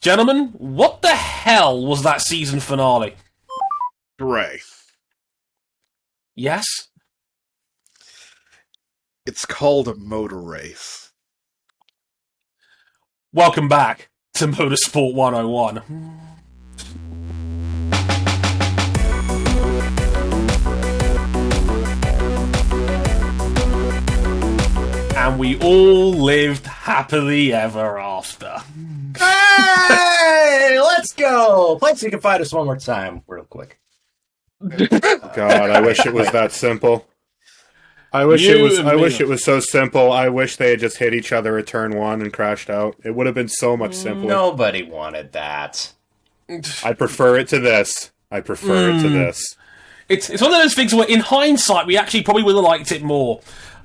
Gentlemen, what the hell was that season finale? Ray. Yes? It's called a motor race. Welcome back to Motorsport 101. And we all lived happily ever after. Hey, let's go! Let's see if you can find us one more time, real quick. God, I wish it was that simple. I wish it was so simple. I wish they had just hit each other at turn one and crashed out. It would have been so much simpler. Nobody wanted that. I prefer it to this. It's one of those things where, in hindsight, we actually probably would have liked it more.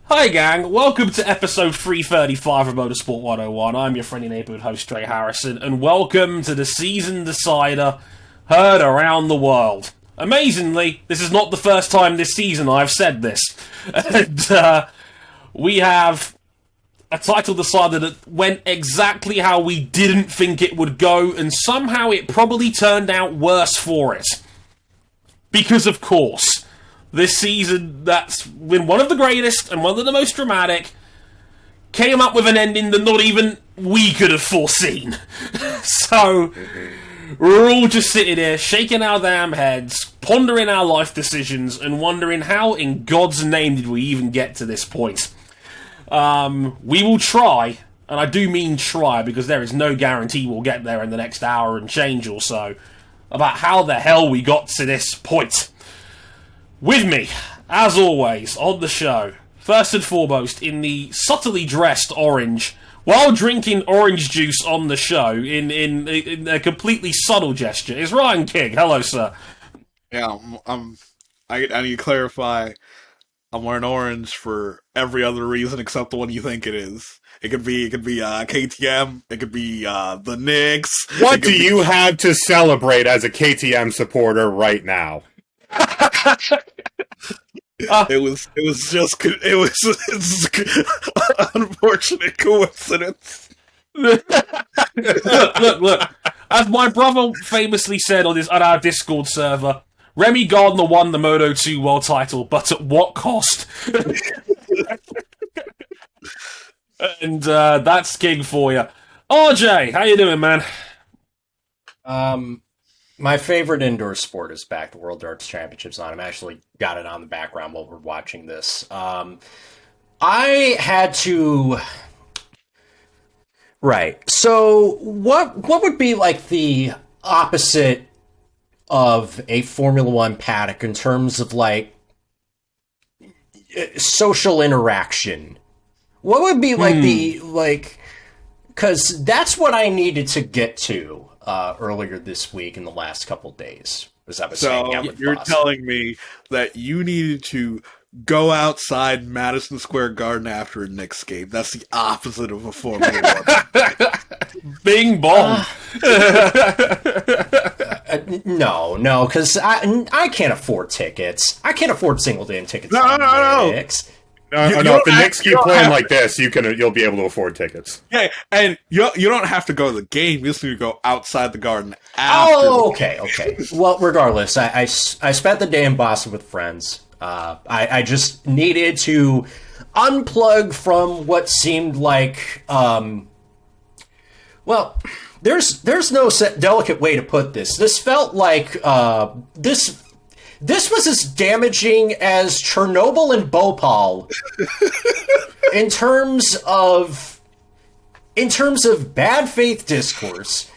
Hi, gang. Welcome to episode 335 of Motorsport 101. I'm your friendly neighborhood host, Trey Harrison, and welcome to the season decider heard around the world. Amazingly, this is not the first time this season I've said this. And we have a title decider that went exactly how we didn't think it would go, and somehow it probably turned out worse for it. Because, of course, this season that's been one of the greatest and one of the most dramatic came up with an ending that not even we could have foreseen. So we're all just sitting here, shaking our damn heads, pondering our life decisions, and wondering how in God's name did we even get to this point. We will try, and I do mean try, because there is no guarantee we'll get there in the next hour and change or so, about how the hell we got to this point. With me, as always, on the show, first and foremost, in the subtly dressed orange, while drinking orange juice on the show, in a completely subtle gesture, is Ryan King. Hello, sir. Yeah, I need to clarify. I'm wearing orange for every other reason except the one you think it is. It could be KTM. It could be the Knicks. What do you have to celebrate as a KTM supporter right now? It was unfortunate coincidence. Look. As my brother famously said on our Discord server, Remy Gardner won the Moto2 World title, but at what cost? And that's King for you. RJ, how you doing, man? My favorite indoor sport is back. The World Darts Championships on. I'm actually got it on the background while we're watching this. I had to... Right. So what would be like the opposite of a Formula One paddock in terms of like social interaction? What would be like because that's what I needed to get to earlier this week in the last couple days, as I was saying. So you're telling me that you needed to go outside Madison Square Garden after a Knicks game. That's the opposite of a Formula One. Bing bong. No, because I can't afford tickets. I can't afford single day tickets. No. Knicks. No, if the Knicks keep playing like this, you'll be able to afford tickets. Yeah, and you don't have to go to the game. You just need to go outside the garden after. Oh, okay. Well, regardless, I spent the day in Boston with friends. I just needed to unplug from what seemed like, well, there's no delicate way to put this. This felt like this was as damaging as Chernobyl and Bhopal in terms of bad faith discourse,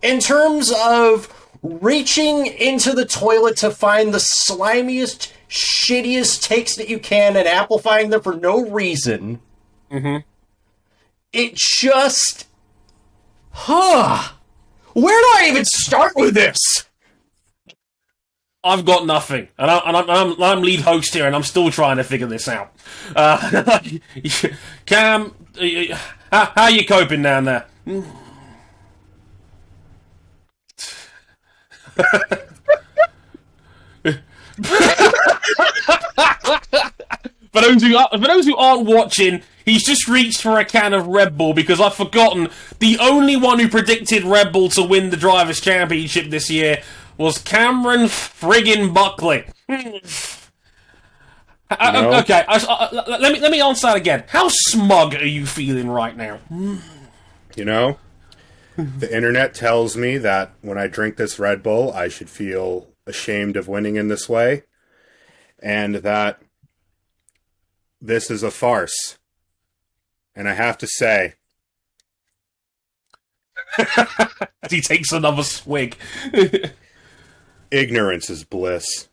in terms of reaching into the toilet to find the slimiest, shittiest takes that you can and amplifying them for no reason. Mm-hmm. It just... Where do I even start with this? I've got nothing, and I'm lead host here, and I'm still trying to figure this out. Cam, how you coping down there? For those who aren't watching, He's just reached for a can of Red Bull because I've forgotten the only one who predicted Red Bull to win the Drivers' Championship this year was Cameron friggin' Buckley. Okay, let me answer that again. How smug are you feeling right now? You know, the internet tells me that when I drink this Red Bull, I should feel ashamed of winning in this way, and that this is a farce. And I have to say... As he takes another swig. Ignorance is bliss.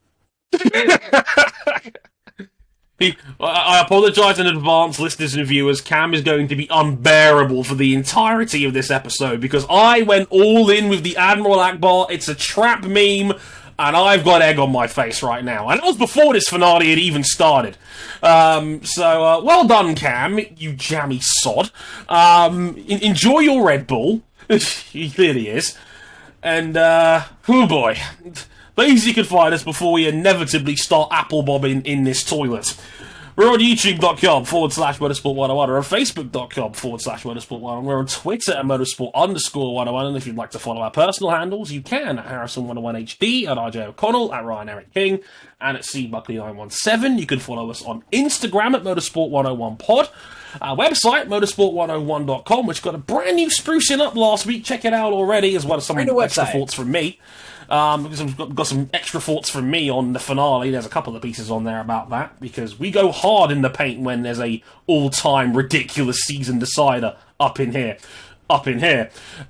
I apologise in advance, listeners and viewers. Cam is going to be unbearable for the entirety of this episode because I went all in with the Admiral Akbar. It's a trap meme, and I've got egg on my face right now. And that was before this finale had even started. So, well done, Cam, you jammy sod. Enjoy your Red Bull. He clearly is. And, oh boy. Please, you can find us before we inevitably start apple bobbing in this toilet. We're on youtube.com/motorsport101 or on facebook.com/motorsport101. We're on Twitter at motorsport_101. And if you'd like to follow our personal handles, you can at Harrison101HD, at RJ O'Connell, at Ryan Eric King, and at CBuckley917. You can follow us on Instagram at motorsport101pod. Our website, motorsport101.com, which got a brand new sprucing up last week. Check it out already, as well as some extra thoughts from me. Because I've got some extra thoughts from me on the finale. There's a couple of pieces on there about that, because we go hard in the paint when there's a all-time ridiculous season decider up in here.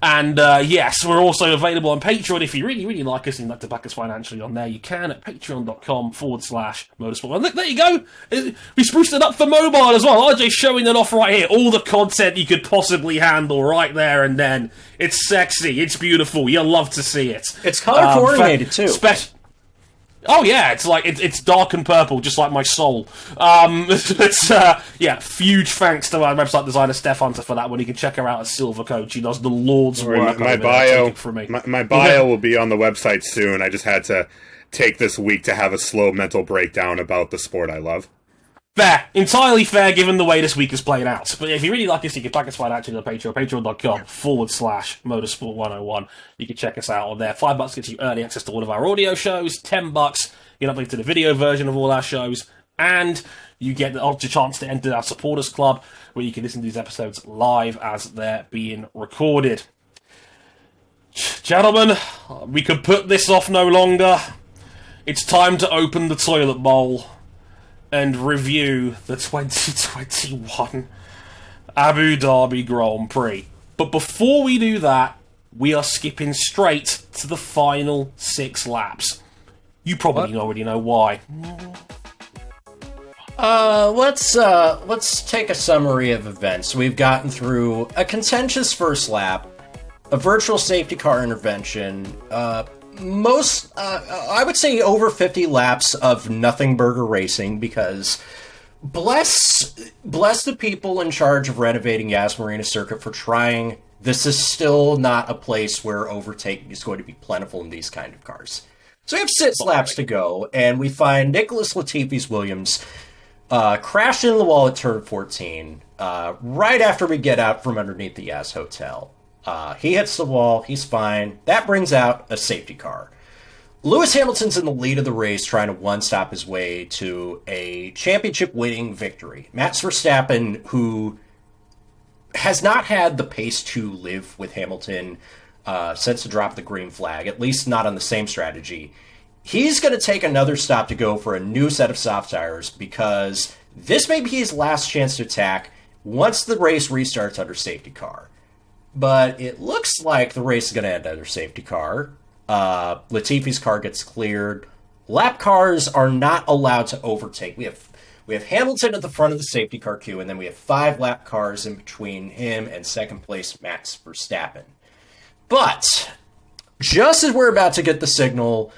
And yes, we're also available on Patreon. If you really, really like us and you'd like to back us financially on there, you can at patreon.com/motorsport. And look, there you go. We spruced it up for mobile as well. RJ's showing it off right here. All the content you could possibly handle right there and then. It's sexy. It's beautiful. You'll love to see it. It's color coordinated too. Oh yeah, it's like it's dark and purple, just like my soul. Huge thanks to our website designer Steph Hunter for that one. You can check her out at Silver Coach. She does the Lord's work. My bio for me. My bio will be on the website soon. I just had to take this week to have a slow mental breakdown about the sport I love. Fair. Entirely fair, given the way this week has played out. But if you really like us, you can back us financially on Patreon, patreon.com/motorsport101. You can check us out on there. $5 gets you early access to all of our audio shows. $10, you get upload to the video version of all our shows. And you get the chance to enter our supporters club, where you can listen to these episodes live as they're being recorded. Gentlemen, we can put this off no longer. It's time to open the toilet bowl and review the 2021 Abu Dhabi Grand Prix. But before we do that, we are skipping straight to the final 6 laps. You probably already know why. Let's take a summary of events. We've gotten through a contentious first lap, a virtual safety car intervention, I would say over 50 laps of nothing burger racing, because bless the people in charge of renovating Yas Marina Circuit for trying. This is still not a place where overtaking is going to be plentiful in these kind of cars. So we have 6 laps to go, and we find Nicholas Latifi's Williams crashed into the wall at turn 14 right after we get out from underneath the Yas Hotel. He hits the wall. He's fine. That brings out a safety car. Lewis Hamilton's in the lead of the race, trying to one-stop his way to a championship-winning victory. Max Verstappen, who has not had the pace to live with Hamilton since the drop of the green flag, at least not on the same strategy, he's going to take another stop to go for a new set of soft tires, because this may be his last chance to attack once the race restarts under safety car. But it looks like the race is going to end under safety car. Latifi's car gets cleared. Lap cars are not allowed to overtake. We have Hamilton at the front of the safety car queue, and then we have 5 lap cars in between him and second place Max Verstappen. But just as we're about to get the signal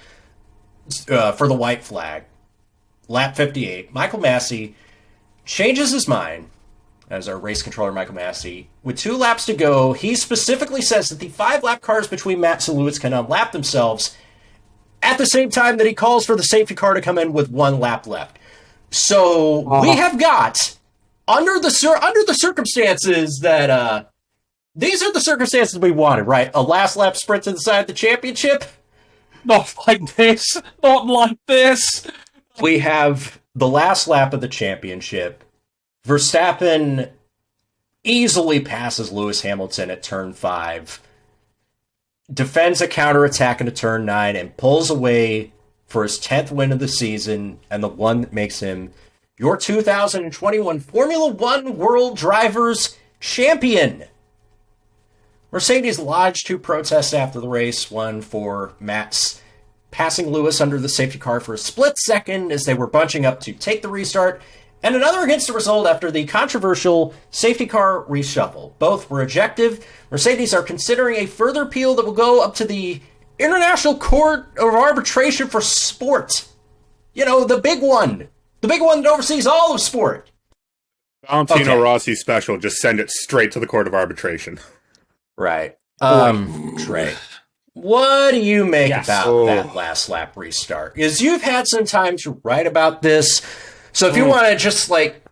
for the white flag, lap 58, Michael Massey changes his mind. As our race controller, Michael Massey. With 2 laps to go, he specifically says that the 5 lap cars between Max and Lewis can unlap themselves at the same time that he calls for the safety car to come in with 1 lap left. So we have got under the circumstances that these are the circumstances we wanted, right? A last lap sprint to decide the championship. Not like this. Not like this. We have the last lap of the championship. Verstappen easily passes Lewis Hamilton at turn 5, defends a counterattack into turn 9, and pulls away for his 10th win of the season, and the one that makes him your 2021 Formula One World Drivers Champion. Mercedes lodged 2 protests after the race, one for Max passing Lewis under the safety car for a split second as they were bunching up to take the restart, and another against the result after the controversial safety car reshuffle. Both were ejected. Mercedes are considering a further appeal that will go up to the International Court of Arbitration for Sport. You know, the big one. The big one that oversees all of sport. Valentino Rossi special, just send it straight to the Court of Arbitration. Right. Trey, what do you make about that last lap restart? Because you've had some time to write about this. So if you want to just like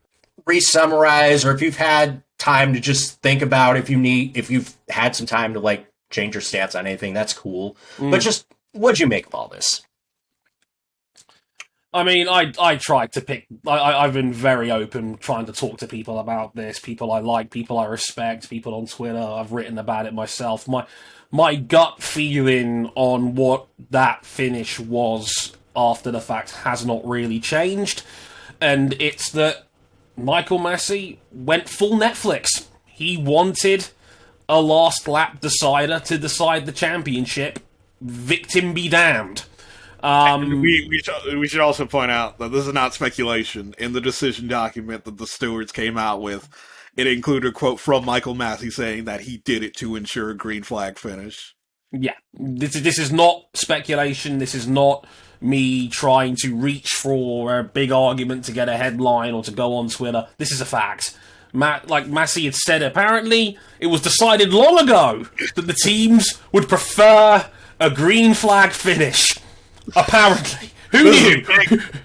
re-summarize, or if you've had time to just think about if you've had some time to like change your stance on anything, that's cool. But just what'd you make of all this? I mean, I tried to pick... I've been very open trying to talk to people about this. People I like, people I respect, people on Twitter. I've written about it myself. My gut feeling on what that finish was after the fact has not really changed. And it's that Michael Massey went full Netflix. He wanted a last lap decider to decide the championship. Victim be damned. We should also point out that this is not speculation. In the decision document that the stewards came out with, it included a quote from Michael Massey saying that he did it to ensure a green flag finish. Yeah, this is not speculation. This is not me trying to reach for a big argument to get a headline or to go on Twitter. This is a fact. Like Massey had said, apparently it was decided long ago that the teams would prefer a green flag finish. Apparently. Who knew?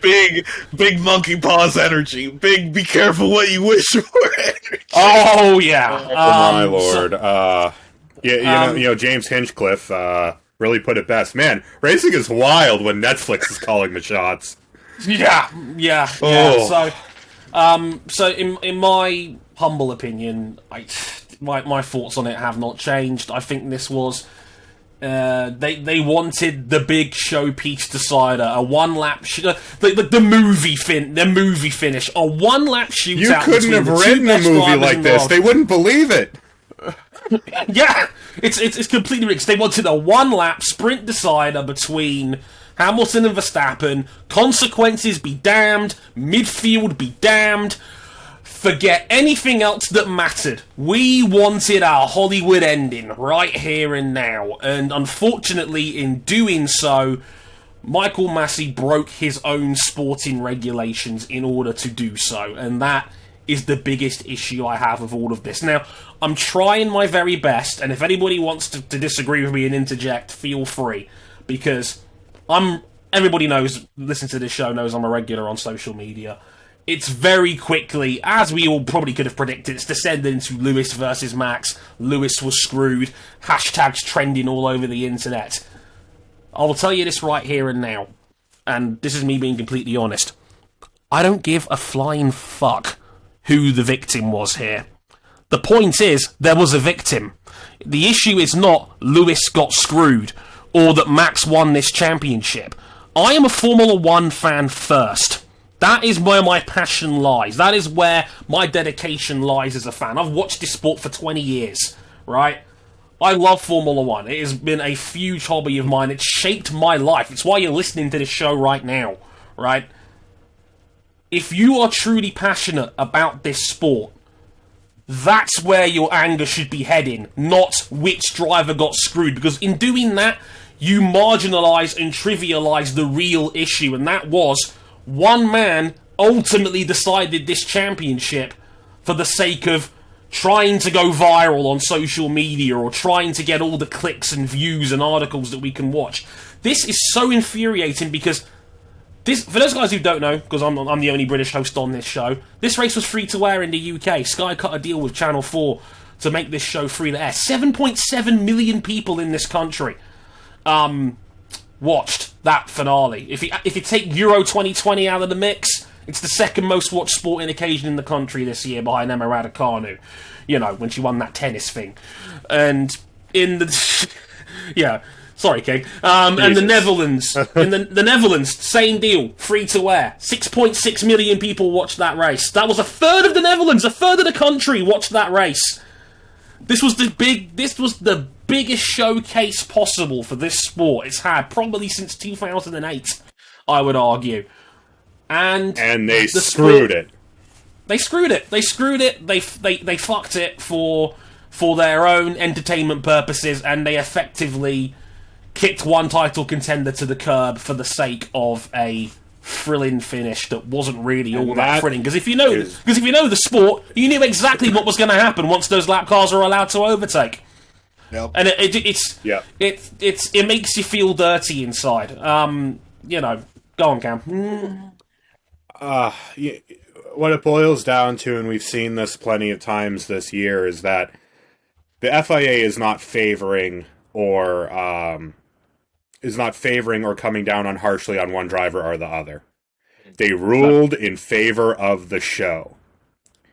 Big monkey paws energy. Big be careful what you wish for energy. Oh, yeah. Oh, my lord. You know, James Hinchcliffe really put it best. Man, racing is wild when Netflix is calling the shots. Yeah. Oh. So in my humble opinion, my thoughts on it have not changed. I think this was... they wanted the big showpiece decider, a one lap the movie finish, a one lap shootout. You couldn't have written a movie like this. They wouldn't believe it. Yeah, it's completely rigged. They wanted a one lap sprint decider between Hamilton and Verstappen. Consequences be damned. Midfield be damned. Forget anything else that mattered. We wanted our Hollywood ending right here and now. And unfortunately, in doing so, Michael Massey broke his own sporting regulations in order to do so. And that is the biggest issue I have with all of this. Now, I'm trying my very best, and if anybody wants to disagree with me and interject, feel free. Because everybody knows, listen to this show, knows I'm a regular on social media. It's very quickly, as we all probably could have predicted, it's descended into Lewis versus Max. Lewis was screwed. Hashtags trending all over the internet. I will tell you this right here and now, and this is me being completely honest. I don't give a flying fuck who the victim was here. The point is, there was a victim. The issue is not Lewis got screwed, or that Max won this championship. I am a Formula One fan first. That is where my passion lies. That is where my dedication lies as a fan. I've watched this sport for 20 years, right? I love Formula One. It has been a huge hobby of mine. It's shaped my life. It's why you're listening to this show right now, right? If you are truly passionate about this sport, that's where your anger should be heading, not which driver got screwed. Because in doing that, you marginalise and trivialise the real issue, and that was... one man ultimately decided this championship for the sake of trying to go viral on social media or trying to get all the clicks and views and articles that we can watch. This is so infuriating because This, for those guys who don't know, because I'm the only British host on this show, this race was free to air in the UK. Sky cut a deal with Channel 4 to make this show free to air. 7.7 million people in this country watched that finale. If you take Euro 2020 out of the mix, it's the second most watched sporting occasion in the country this year, behind Emma Raducanu. You know, when she won that tennis thing. And in the... yeah, sorry, King. And the Netherlands, the Netherlands, same deal, free to air. 6.6 million people watched that race. That was a third of the Netherlands, a third of the country watched that race. This was the biggest showcase possible for this sport it's had, probably since 2008, I would argue. And they screwed it. They screwed it. They fucked it for their own entertainment purposes, and they effectively kicked one title contender to the curb for the sake of a thrilling finish that wasn't really all that thrilling. Because if you know the sport, you knew exactly what was going to happen once those lap cars are allowed to overtake. Yep. And it makes you feel dirty inside. You know, go on, Cam. What it boils down to, and we've seen this plenty of times this year, is that the FIA is not favoring or coming down on harshly on one driver or the other. They ruled in favor of the show.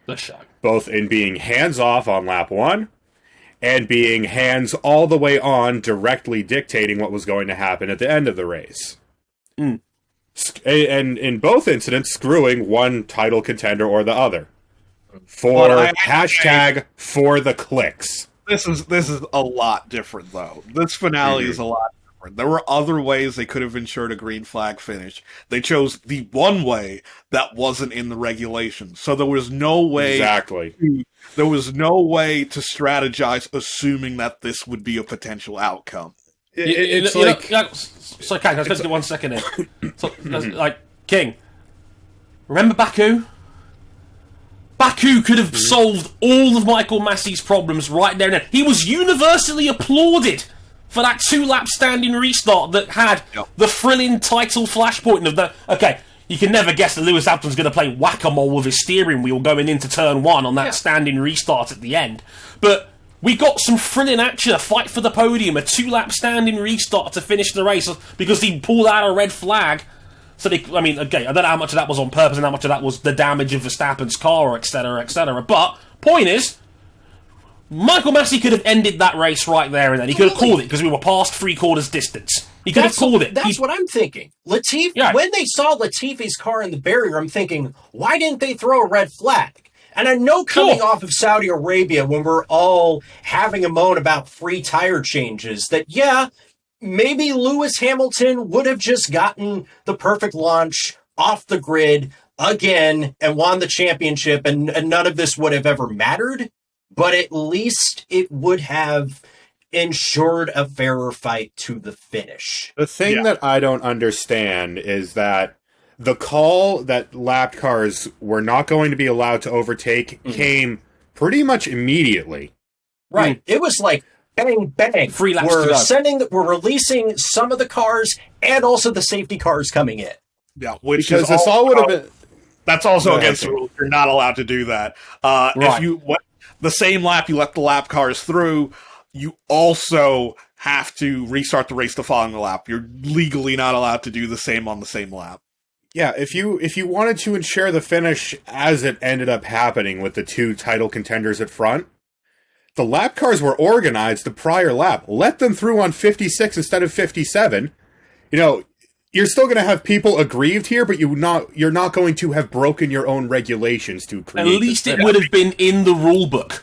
The show. Both in being hands-off on lap 1 and being hands all the way on, directly dictating what was going to happen at the end of the race. Mm. And in both incidents, screwing one title contender or the other. For hashtag for the clicks. This is a lot different, though. This finale is a lot different. There were other ways they could have ensured a green flag finish. They chose the one way that wasn't in the regulations. So there was no way... Exactly. There was no way to strategize assuming that this would be a potential outcome. It's like... Sorry, King, let's get 1 second in. So, like, King, remember Baku? Baku could have solved all of Michael Massey's problems right there and then. He was universally applauded for that 2-lap standing restart that had the thrilling title flashpoint of the... Okay, you can never guess that Lewis Hamilton's going to play whack-a-mole with his steering wheel going into turn 1 on that standing restart at the end. But... we got some thrilling action, a fight for the podium, a 2-lap standing restart to finish the race because he pulled out a red flag. So I don't know how much of that was on purpose and how much of that was the damage of Verstappen's car, etc., etc. But, point is, Michael Massey could have ended that race right there and then. He could have called it because we were past 3/4 distance. He could have called it. That's what I'm thinking. When they saw Latifi's car in the barrier, I'm thinking, why didn't they throw a red flag? And I know coming off of Saudi Arabia, when we're all having a moan about free tire changes, that, maybe Lewis Hamilton would have just gotten the perfect launch off the grid again and won the championship, and none of this would have ever mattered. But at least it would have ensured a fairer fight to the finish. The thing that I don't understand is that the call that lapped cars were not going to be allowed to overtake came pretty much immediately. Right. It was like, bang, bang. 3 laps to go. We're releasing some of the cars and also the safety cars coming in. Yeah, which because this all would have been... That's also against the rules. You're not allowed to do that. If the same lap you let the lap cars through, you also have to restart the race the following lap. You're legally not allowed to do the same on the same lap. Yeah, if you wanted to ensure the finish as it ended up happening with the 2 title contenders at front, the lap cars were organized the prior lap. Let them through on 56 instead of 57. You know, you're still going to have people aggrieved here, but you're not going to have broken your own regulations to create. At least it would have been in the rulebook.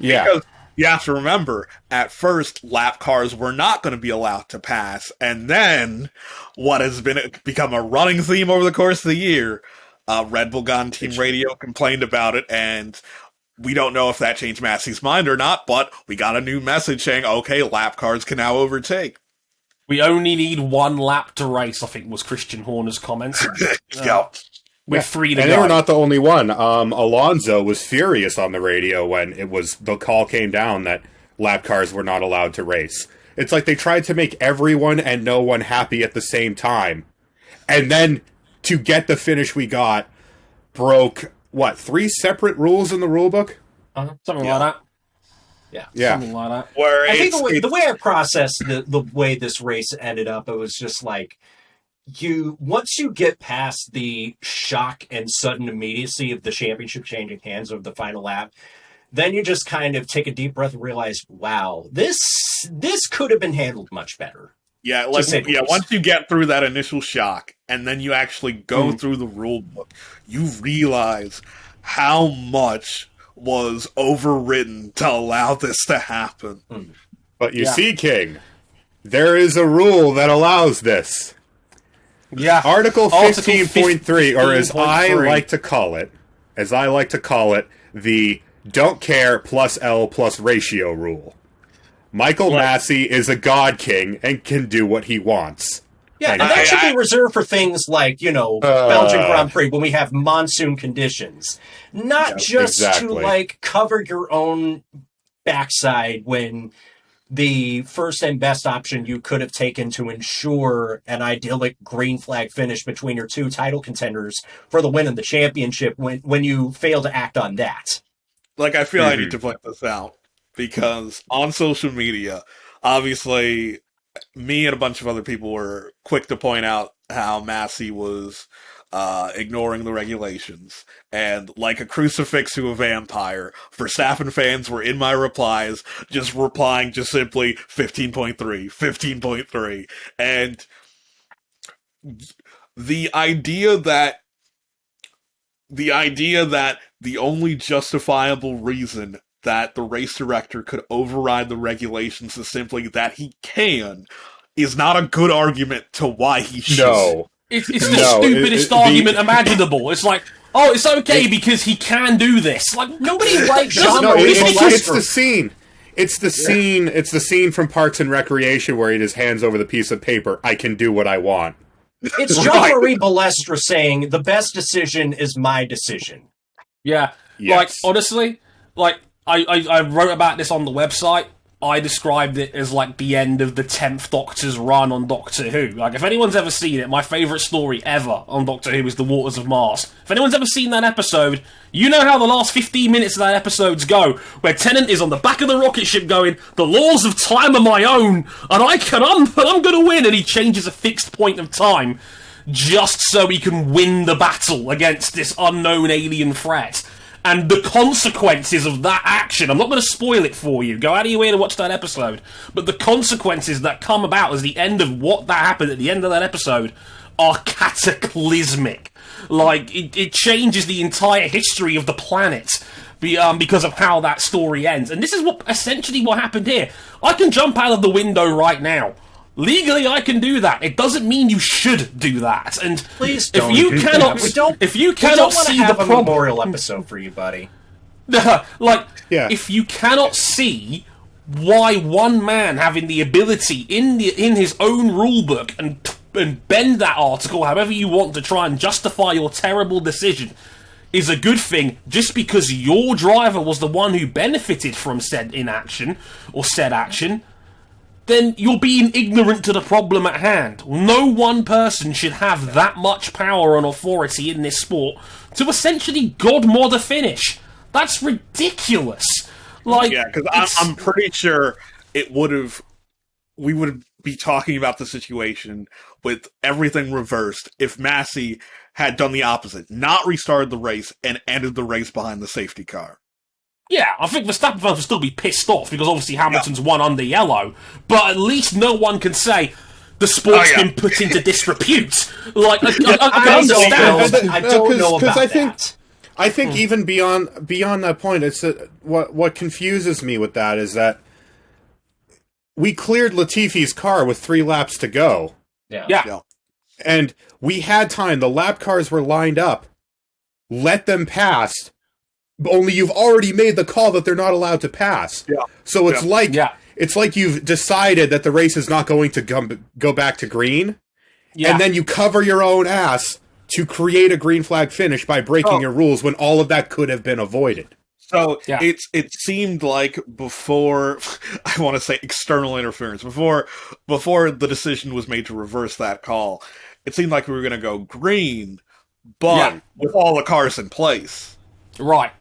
Yeah. Because you have to remember, at first, lap cars were not going to be allowed to pass, and then what has become a running theme over the course of the year, Red Bull got on team radio, complained about it, and we don't know if that changed Massey's mind or not, but we got a new message saying, okay, lap cars can now overtake. We only need 1 lap to race, I think was Christian Horner's comments. With 3 to go. And they were not the only one. Alonso was furious on the radio when the call came down that lap cars were not allowed to race. It's like they tried to make everyone and no one happy at the same time. and then to get the finish we got, broke, 3 separate rules in the rulebook? Something like that. Yeah. Something like that. Where I think the way I processed the way this race ended up, it was just like, once you get past the shock and sudden immediacy of the championship changing hands of the final lap, then you just kind of take a deep breath and realize, wow, this could have been handled much better. Yeah, once you get through that initial shock, and then you actually go through the rule book, you realize how much was overwritten to allow this to happen. But you see, King, there is a rule that allows this. Yeah. Article 15.3, or as 15.3. I like to call it, the don't care plus L plus ratio rule. Michael Massey is a god king and can do what he wants. Yeah, and that should be reserved for things like, Belgian Grand Prix when we have monsoon conditions. Not just to, cover your own backside when the first and best option you could have taken to ensure an idyllic green flag finish between your two title contenders for the win of the championship when you fail to act on that. I feel I need to point this out, because on social media, obviously, me and a bunch of other people were quick to point out how Massey was ignoring the regulations. And like a crucifix to a vampire, Verstappen fans were in my replies, just replying just simply 15.3, 15.3. And the idea that the only justifiable reason that the race director could override the regulations is simply that he can is not a good argument to why he should. No. It's the stupidest argument imaginable. It's like, it's okay because he can do this. Like, nobody likes it's the scene. It's the scene. It's the scene from Parks and Recreation where he just hands over the piece of paper. I can do what I want. It's Jean-Marie Balestre saying, the best decision is my decision. Yeah. Yes. Honestly, I wrote about this on the website. I described it as the end of the 10th Doctor's run on Doctor Who. If anyone's ever seen it, my favourite story ever on Doctor Who is The Waters of Mars. If anyone's ever seen that episode, you know how the last 15 minutes of that episodes go, where Tennant is on the back of the rocket ship going, the laws of time are my own, and I'm gonna win, and he changes a fixed point of time just so he can win the battle against this unknown alien threat. And the consequences of that action, I'm not going to spoil it for you, go out of your way to watch that episode, but the consequences that come about as the end of what that happened at the end of that episode are cataclysmic. It changes the entire history of the planet because of how that story ends. And this is essentially what happened here. I can jump out of the window right now. Legally, I can do that. It doesn't mean you should do that. And please don't. If you cannot see the problem, a memorial episode for you, buddy. If you cannot see why one man having the ability in his own rulebook and bend that article however you want to try and justify your terrible decision is a good thing, just because your driver was the one who benefited from said inaction or said action, then you're being ignorant to the problem at hand. No one person should have that much power and authority in this sport to essentially god mod a finish. That's ridiculous. Because I'm pretty sure we would be talking about the situation with everything reversed if Massey had done the opposite, not restarted the race and ended the race behind the safety car. Yeah, I think Verstappen fans will still be pissed off because obviously Hamilton's won under yellow, but at least no one can say the sport's been put into disrepute. I can understand. I don't know about that. I think even beyond that point, it's what confuses me with that is that we cleared Latifi's car with 3 laps to go. Yeah. And we had time. The lap cars were lined up. Let them pass. Only you've already made the call that they're not allowed to pass. Yeah. So it's like you've decided that the race is not going to go back to green. Yeah. And then you cover your own ass to create a green flag finish by breaking your rules when all of that could have been avoided. So it seemed like before, I want to say external interference, before the decision was made to reverse that call, it seemed like we were going to go green, but with all the cars in place. Right.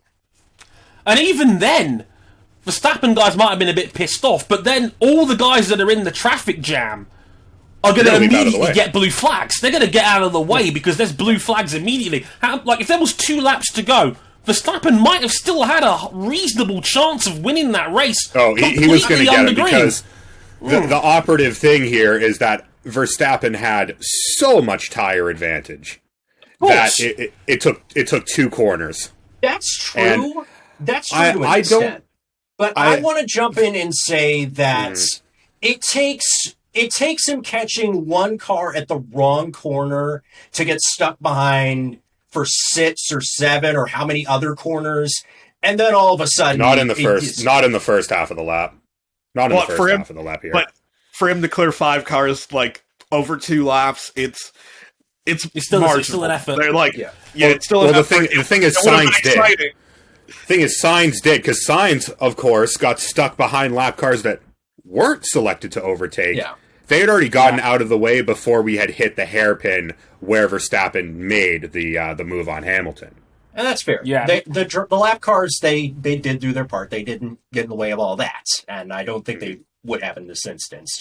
And even then, Verstappen guys might have been a bit pissed off, but then all the guys that are in the traffic jam are going to immediately get blue flags. They're going to get out of the way because there's blue flags immediately. Like, if there was 2 laps to go, Verstappen might have still had a reasonable chance of winning that race. Oh, he was going to get it because the operative thing here is that Verstappen had so much tire advantage that it took 2 corners. That's true. That's true to an extent. But I want to jump in and say that it takes him catching one car at the wrong corner to get stuck behind for 6 or 7 or how many other corners, and then all of a sudden not in the first half of the lap. Not in the first half of the lap here. But for him to clear 5 cars like over 2 laps, it's still an effort. They're like, it's still an effort. The thing is, Sainz did, because Sainz, of course, got stuck behind lap cars that weren't selected to overtake. Yeah. They had already gotten out of the way before we had hit the hairpin where Verstappen made the move on Hamilton. And that's fair. Yeah. The lap cars, they did do their part. They didn't get in the way of all that. And I don't think they would have in this instance.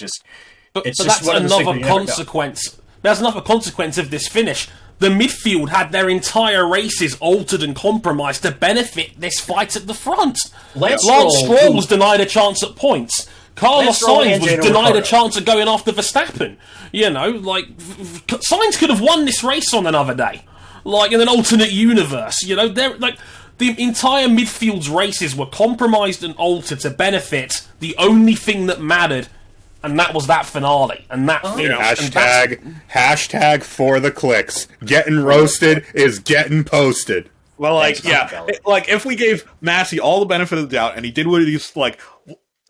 But that's another consequence. That's another consequence of this finish. The midfield had their entire races altered and compromised to benefit this fight at the front. Lance Stroll was denied a chance at points. Carlos Sainz was denied a chance at going after Verstappen. You know, like, Sainz could have won this race on another day. Like, in an alternate universe. You know, the entire midfield's races were compromised and altered to benefit the only thing that mattered, and that was that finale, and that finish. Hashtag for the clicks. Getting roasted is getting posted. Well, like, if we gave Massey all the benefit of the doubt, and he did what he's, like,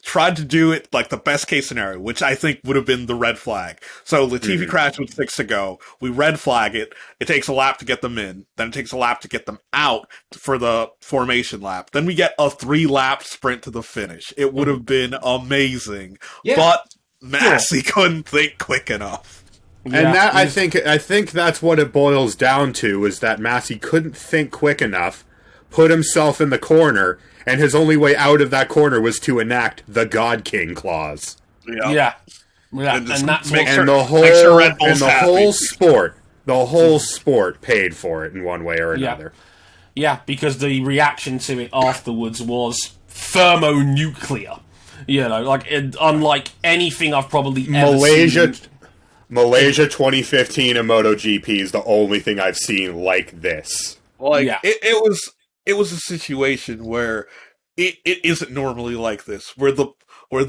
tried to do it, like, the best case scenario, which I think would have been the red flag. So Latifi crashed with 6 to go. We red flag it. It takes a lap to get them in. Then it takes a lap to get them out for the formation lap. Then we get a 3-lap sprint to the finish. It would have been amazing. Yeah. But Massey couldn't think quick enough. And that I think that's what it boils down to, is that Massey couldn't think quick enough, put himself in the corner, and his only way out of that corner was to enact the God King clause. Yeah. And that's the whole sport paid for it in one way or another. Yeah, because the reaction to it afterwards was thermonuclear. You know, like, unlike anything I've probably ever seen. Malaysia 2015 in MotoGP is the only thing I've seen like this. Like, it was a situation where it isn't normally like this, where the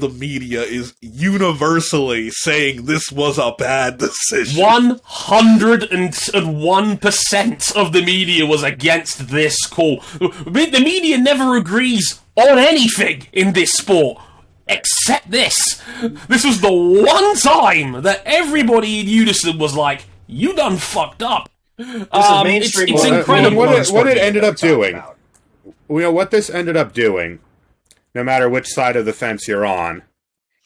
media is universally saying this was a bad decision. 101% of the media was against this call. The media never agrees on anything in this sport. Except this. This was the one time that everybody in unison was like, you done fucked up. It's incredible. What it ended up doing, what this ended up doing, no matter which side of the fence you're on,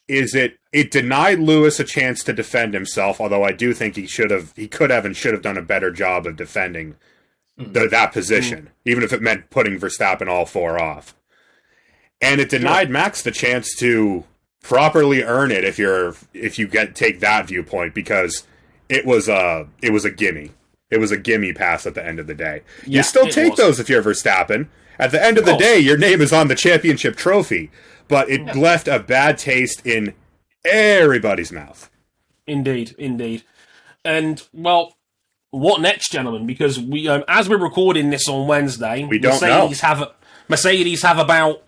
is it denied Lewis a chance to defend himself, although I do think he could have and should have done a better job of defending that position, even if it meant putting Verstappen all 4 off. And it denied Max the chance to properly earn it if you take that viewpoint, because it was a gimme. It was a gimme pass at the end of the day. You still take those if you're Verstappen. At the end of the day, your name is on the championship trophy, but it left a bad taste in everybody's mouth. Indeed. And, well, what next, gentlemen? Because we, as we're recording this on Wednesday, we don't know. Mercedes have about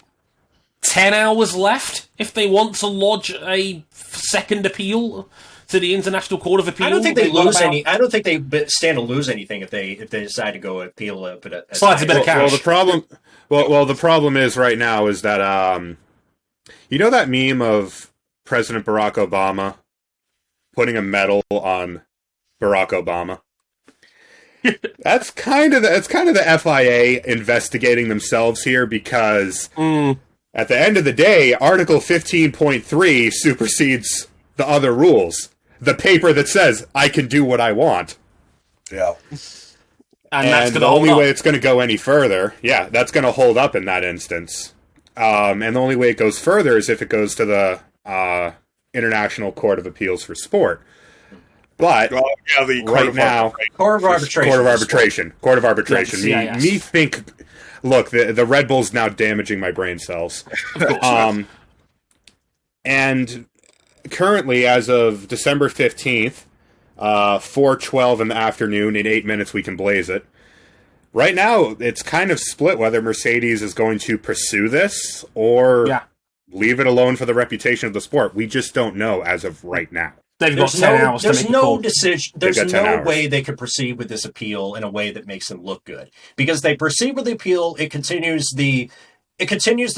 10 hours left if they want to lodge a second appeal to the International Court of Appeal. I don't think they lose any. I don't think they stand to lose anything if they decide to go appeal. Besides a bit of cash. The problem is right now is that you know that meme of President Barack Obama putting a medal on Barack Obama. That's kind of the FIA investigating themselves here, because at the end of the day, Article 15.3 supersedes the other rules. the paper that says I can do what I want. Yeah. And that's the going to only hold way up. it's going to go any further, that's going to hold up in that instance. And the only way it goes further is if it goes to the International Court of Appeals for Sport. But the right now, Court of Arbitration. Court of Arbitration. Yes, Me think. Look, the Red Bull's now damaging my brain cells. And currently, as of December 15th, 4:12 in the afternoon, in 8 minutes we can blaze it. Right now, it's kind of split whether Mercedes is going to pursue this or leave it alone for the reputation of the sport. We just don't know as of right now. They've got 10 hours to make There's a no call. decision. There's got 10 no hours. way they could proceed with this appeal in a way that makes them look good. Because they proceed with the appeal, it continues the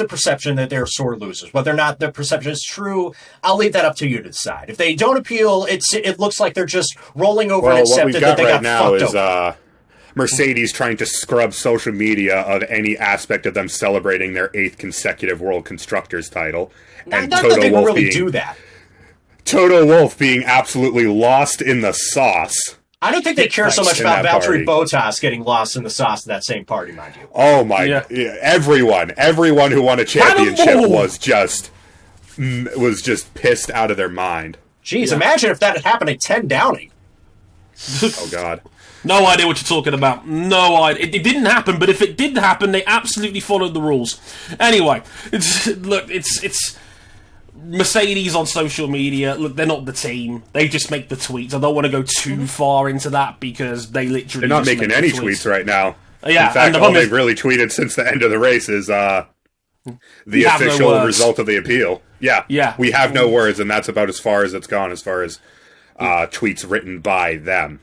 perception that they're sore losers. Whether or not the perception is true, I'll leave that up to you to decide. If they don't appeal, it looks like they're just rolling over and Well, what accepted we've that got they right got now fucked is over. Mercedes trying to scrub social media of any aspect of them celebrating their 8th consecutive World Constructors title. And Not that they can really do that. Toto Wolff being absolutely lost in the sauce. I don't think they care so much in about that Valtteri party. Bottas getting lost in the sauce of that same party, mind you. Oh my! Yeah. Everyone who won a championship Cannonball! was just pissed out of their mind. Jeez, imagine if that had happened at 10 Downing. Oh God! No idea what you're talking about. No idea. It didn't happen, but if it did happen, they absolutely followed the rules. Anyway, it's Mercedes on social media. Look, they're not the team. They just make the tweets. I don't want to go too far into that because they literally They're not just making make any the tweets right now. Yeah, In fact, and the all problem they've is, really tweeted since the end of the race is the have no official words. result of the appeal. Yeah, we have no words, and that's about as far as it's gone as far as tweets written by them.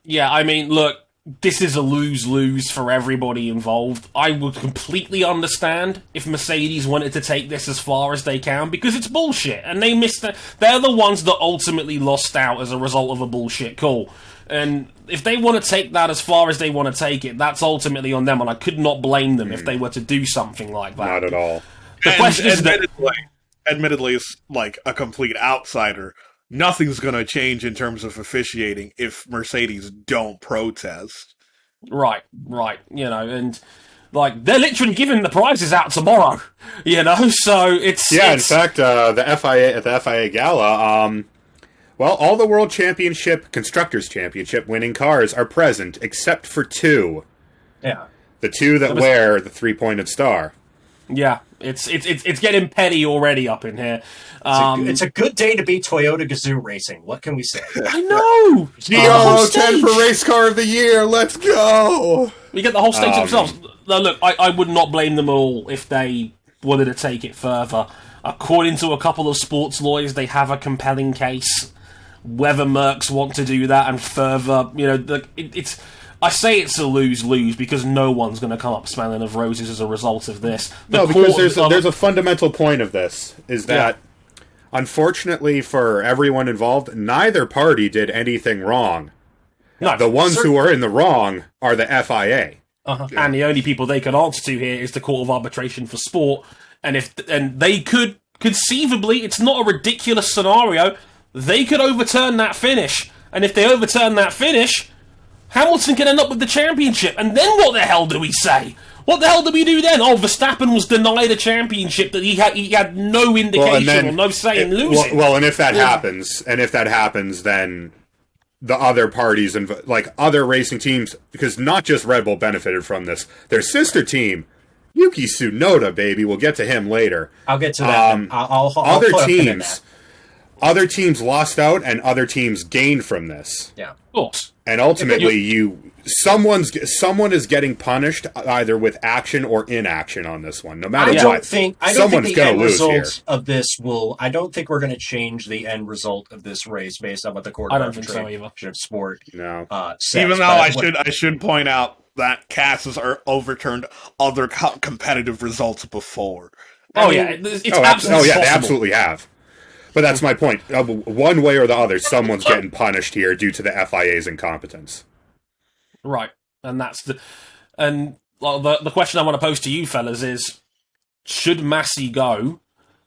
yeah, I mean, look, this is a lose-lose for everybody involved. I would completely understand if Mercedes wanted to take this as far as they can, because it's bullshit, and they missed it. They're the ones that ultimately lost out as a result of a bullshit call. And if they want to take that as far as they want to take it, that's ultimately on them, and I could not blame them if they were to do something like that. Not at all. The question is that... admittedly, as like a complete outsider, nothing's going to change in terms of officiating if Mercedes don't protest. Right, you know, and like they're literally giving the prizes out tomorrow, you know. So it's In fact, the FIA gala, well, all the World Championship, Constructors Championship winning cars are present except for 2. Yeah. The 2 that wear the 3-pointed star. yeah, it's getting petty already up in here. It's a good day to be Toyota Gazoo Racing. What can we say? I know. GR10 for Race Car of the Year. Let's go. We get the whole stage to themselves. Now, look, I would not blame them all if they wanted to take it further. According to a couple of sports lawyers, they have a compelling case. Whether Mercs want to do that and further, you know, it's. I say it's a lose-lose because no one's going to come up smelling of roses as a result of this. No, because there's a fundamental point of this, is that, unfortunately for everyone involved, neither party did anything wrong. No, The ones who are in the wrong are the FIA. And the only people they can answer to here is the Court of Arbitration for Sport. And they could conceivably, it's not a ridiculous scenario, they could overturn that finish. And if they overturn that finish, Hamilton can end up with the championship. And then what the hell do we say? What the hell do we do then? Oh, Verstappen was denied a championship that he had no indication or no say in losing. Well, and if that happens, then the other parties and like other racing teams, because not just Red Bull benefited from this, their sister team, Yuki Tsunoda, baby, we'll get to him later. I'll get to that. I'll Other put a pin in teams, that. other teams lost out, and other teams gained from this. Yeah. Of course. And ultimately, someone is getting punished either with action or inaction on this one. No matter I what, don't think someone's the going end to lose here. result of this will. I don't think we're going to change the end result of this race based on what the Court I of don't think so Arbitration either. of Sport No. says. Even though But I should point out that CAS has overturned other competitive results before. Oh, yeah. It's absolutely yeah, they possible. absolutely have. But that's my point. One way or the other, someone's getting punished here due to the FIA's incompetence. Right. And that's the question I want to pose to you fellas is, should Massey go?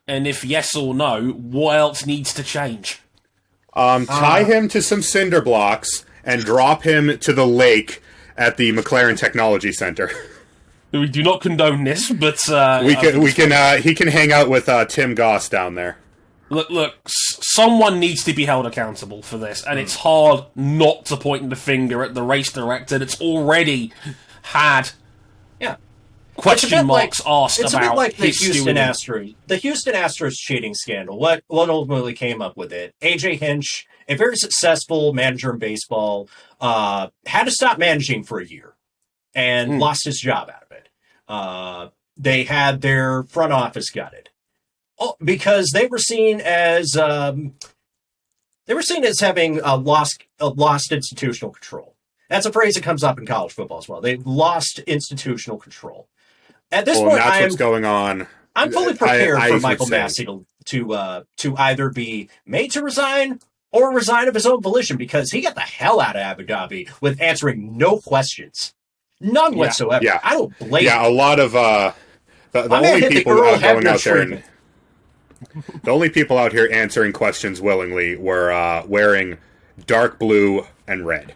And if yes or no, what else needs to change? Tie him to some cinder blocks and drop him to the lake at the McLaren Technology Center. We do not condone this, but he can hang out with Tim Goss down there. Look, someone needs to be held accountable for this, and it's hard not to point the finger at the race director that's already had question marks asked about. It's a bit like the Houston Astros cheating scandal. What ultimately came up with it? AJ Hinch, a very successful manager in baseball, had to stop managing for a year and lost his job out of it. They had their front office gutted because they were seen as having lost institutional control. That's a phrase that comes up in college football as well. They've lost institutional control. At this point, that's what's going on. I'm fully prepared for Michael Massey to either be made to resign or resign of his own volition, because he got the hell out of Abu Dhabi with answering no questions. None whatsoever. Yeah. I don't blame him. A lot of the only people going out there. The only people out here answering questions willingly were wearing dark blue and red.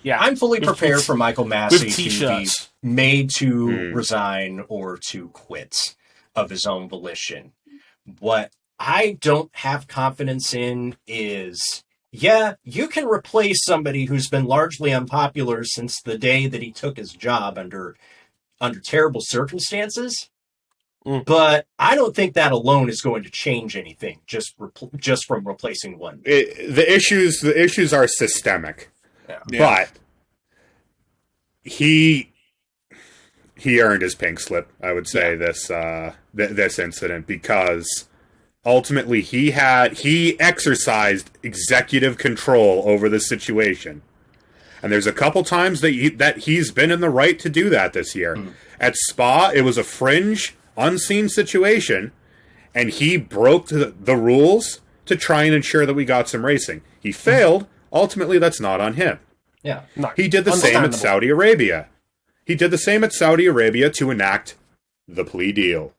Yeah, I'm fully prepared for Michael Massey to be made to resign or to quit of his own volition. What I don't have confidence in is, you can replace somebody who's been largely unpopular since the day that he took his job under terrible circumstances. But I don't think that alone is going to change anything just from replacing one. The issues are systemic. But he earned his pink slip, I would say, this incident, because ultimately he exercised executive control over the situation. And there's a couple times that he's been in the right to do that this year. At Spa, it was a fringe, unseen situation, and he broke the rules to try and ensure that we got some racing. He failed. Ultimately, that's not on him. Yeah. No, he did the same at Saudi Arabia. He did the same at Saudi Arabia to enact the plea deal,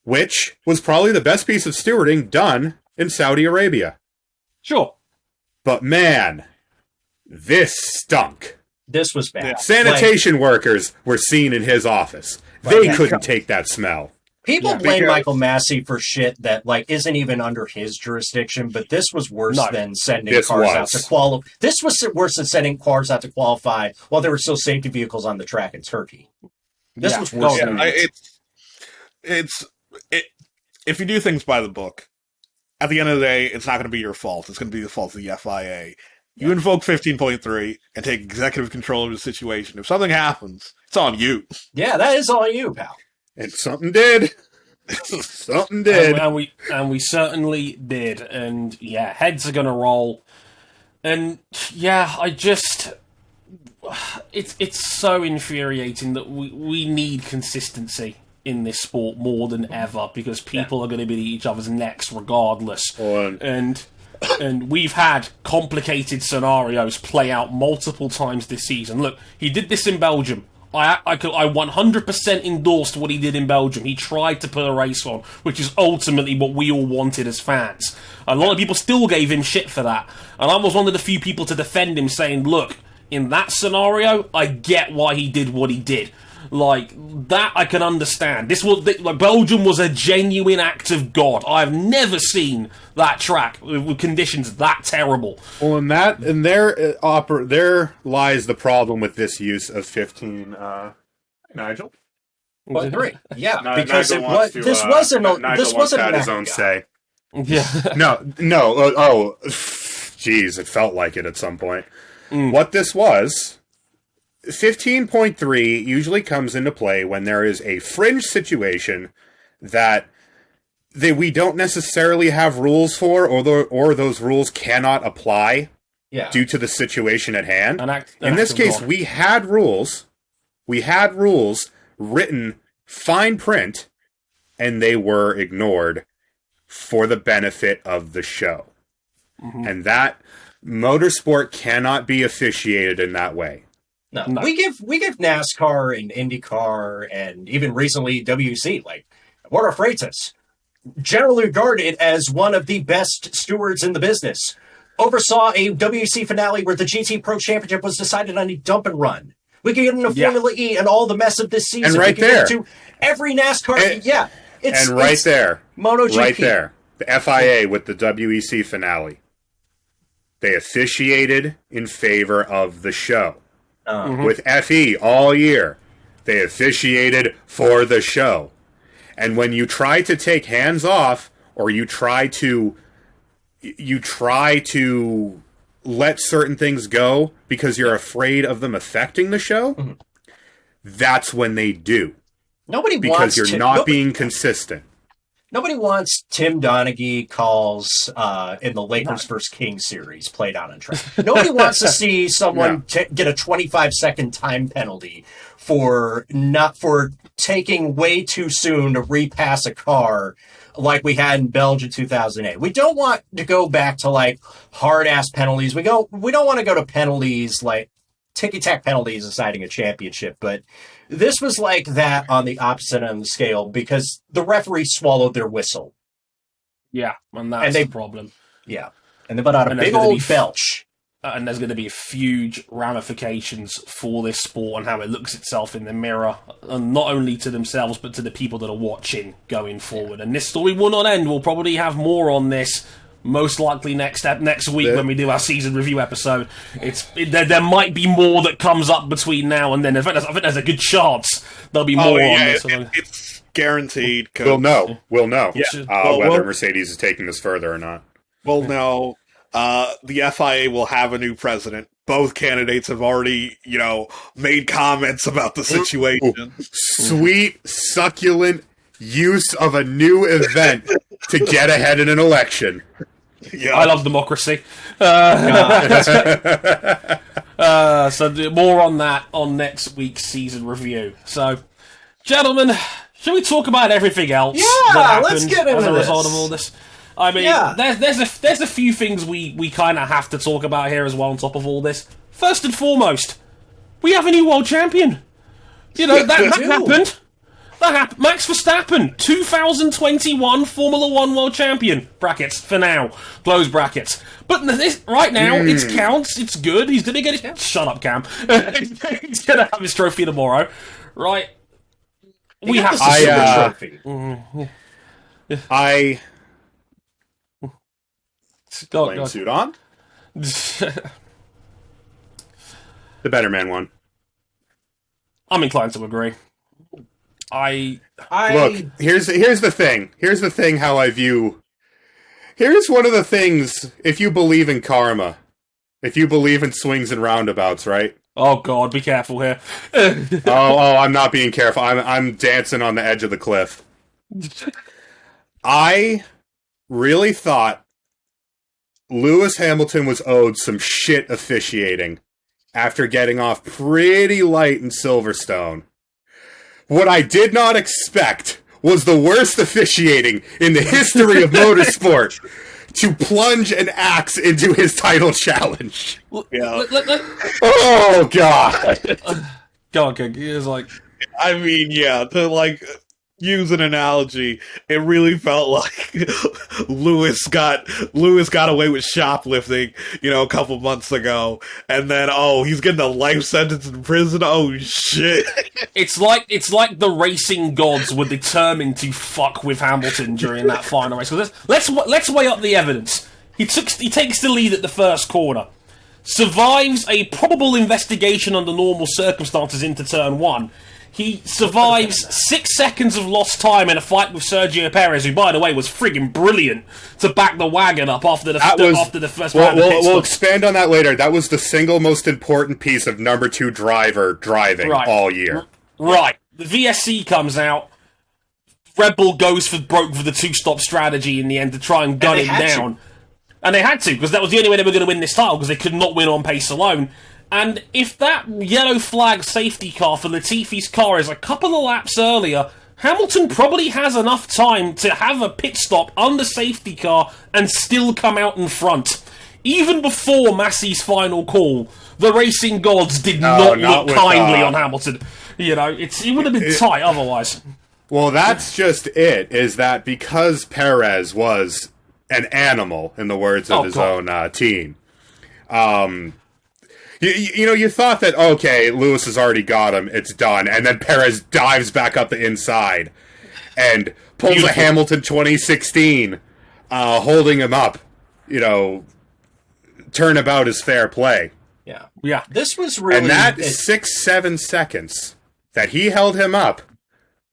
which was probably the best piece of stewarding done in Saudi Arabia. Sure. But man, this stunk. This was bad. Sanitation workers were seen in his office. They couldn't take that smell. People blame Michael Massey for shit that isn't even under his jurisdiction, but this was worse than sending cars out to qualify. This was worse than sending cars out to qualify while there were still safety vehicles on the track in Turkey. This was worse than if you do things by the book, at the end of the day, it's not going to be your fault. It's going to be the fault of the FIA. You invoke 15.3 and take executive control of the situation. If something happens, it's on you. Yeah, that is on you, pal. And something did. Something did. And we certainly did. And heads are gonna roll. And it's so infuriating that we need consistency in this sport more than ever, because people are going to be at each other's necks regardless. And we've had complicated scenarios play out multiple times this season. Look, he did this in Belgium. I 100% endorsed what he did in Belgium. He tried to put a race on, which is ultimately what we all wanted as fans. A lot of people still gave him shit for that. And I was one of the few people to defend him, saying, look, in that scenario, I get why he did what he did. Like, that I can understand. Belgium was a genuine act of God. I've never seen that track with conditions that terrible. Well, and there lies the problem with this use of 15. Nigel? Well, 3. Yeah, no, because this wasn't his own say. Yeah. No. Geez, it felt like it at some point. What this was. 15.3 usually comes into play when there is a fringe situation that we don't necessarily have rules for, or those rules cannot apply due to the situation at hand. In this case, we had rules. We had rules written fine print, and they were ignored for the benefit of the show. Mm-hmm. And that motorsport cannot be officiated in that way. No. We give NASCAR and IndyCar and even recently WC, what are Freitas? generally regarded as one of the best stewards in the business, oversaw a WEC finale where the GT Pro Championship was decided on a dump and run. We could get into Formula E and all the mess of this season. And right we could there. get into every NASCAR. It's there. MotoGP. Right there. The FIA with the WEC finale. They officiated in favor of the show. With FE all year, they officiated for the show. And when you try to take hands off, or you try to let certain things go because you're afraid of them affecting the show, that's when they do. Nobody because wants you're not being consistent. Nobody wants Tim Donaghy calls in the Lakers vs. Kings series played out on track. Nobody wants to see someone get a 25-second time penalty for taking way too soon to repass a car like we had in Belgium 2008. We don't want to go back to like hard-ass penalties. We don't want to go to penalties like ticky-tack penalties deciding a championship, but this was like that on the opposite end of the scale because the referee swallowed their whistle. Yeah, and that's the problem. Yeah, and they put out a big old belch. And there's going to be huge ramifications for this sport and how it looks itself in the mirror, and not only to themselves, but to the people that are watching going forward. And this story will not end. We'll probably have more on this most likely next week when we do our season review episode. There might be more that comes up between now and then. In fact, I think there's a good chance there'll be more on this. It's guaranteed. We'll know whether well, Mercedes is taking this further or not. We'll know. The FIA will have a new president. Both candidates have already, made comments about the situation. Sweet, succulent use of a new event to get ahead in an election. Yeah. I love democracy. So more on that on next week's season review. So, gentlemen, shall we talk about everything else that happened let's get into as a result this. of all this? I mean, there's a few things we kind of have to talk about here as well on top of all this. First and foremost, we have a new world champion. That happened. That happened. Max Verstappen, 2021 Formula 1 world champion. Brackets, for now. Close brackets. But right now, it counts. It's good. He's going to get his... Shut up, Cam. He's going to have his trophy tomorrow. Right? We have to... trophy. Playing suit on? The better man won. I'm inclined to agree. Look, here's the thing. Here's the thing how I view... Here's one of the things, if you believe in karma, if you believe in swings and roundabouts, right? Oh, God, be careful here. I'm not being careful. I'm dancing on the edge of the cliff. I really thought Lewis Hamilton was owed some shit officiating after getting off pretty light in Silverstone. What I did not expect was the worst officiating in the history of motorsport to plunge an axe into his title challenge. Yeah. Oh, God. Go on, King. He was like... I mean, to, use an analogy, it really felt like Lewis got away with shoplifting, a couple months ago, and then he's getting a life sentence in prison. Oh shit! It's like the racing gods were determined to fuck with Hamilton during that final race. Let's weigh up the evidence. He takes the lead at the first corner, survives a probable investigation under normal circumstances into turn one. He survives 6 seconds of lost time in a fight with Sergio Perez, who, by the way, was friggin' brilliant to back the wagon up after the first round of pit We'll stops. expand on that later. That was the single most important piece of number 2 driver driving all year. Right. The VSC comes out. Red Bull broke for the two-stop strategy in the end to try and gun him down. And they had to, because that was the only way they were going to win this title, because they could not win on pace alone. And if that yellow flag safety car for Latifi's car is a couple of laps earlier, Hamilton probably has enough time to have a pit stop under safety car and still come out in front. Even before Massey's final call, the racing gods did not look kindly on Hamilton. It would have been tight otherwise. Well, that's just it, is that because Perez was an animal, in the words of his own team, you thought that, okay, Lewis has already got him, it's done, and then Perez dives back up the inside and pulls a Hamilton 2016, holding him up, turnabout is fair play. Yeah. This was really... And that 6-7 seconds that he held him up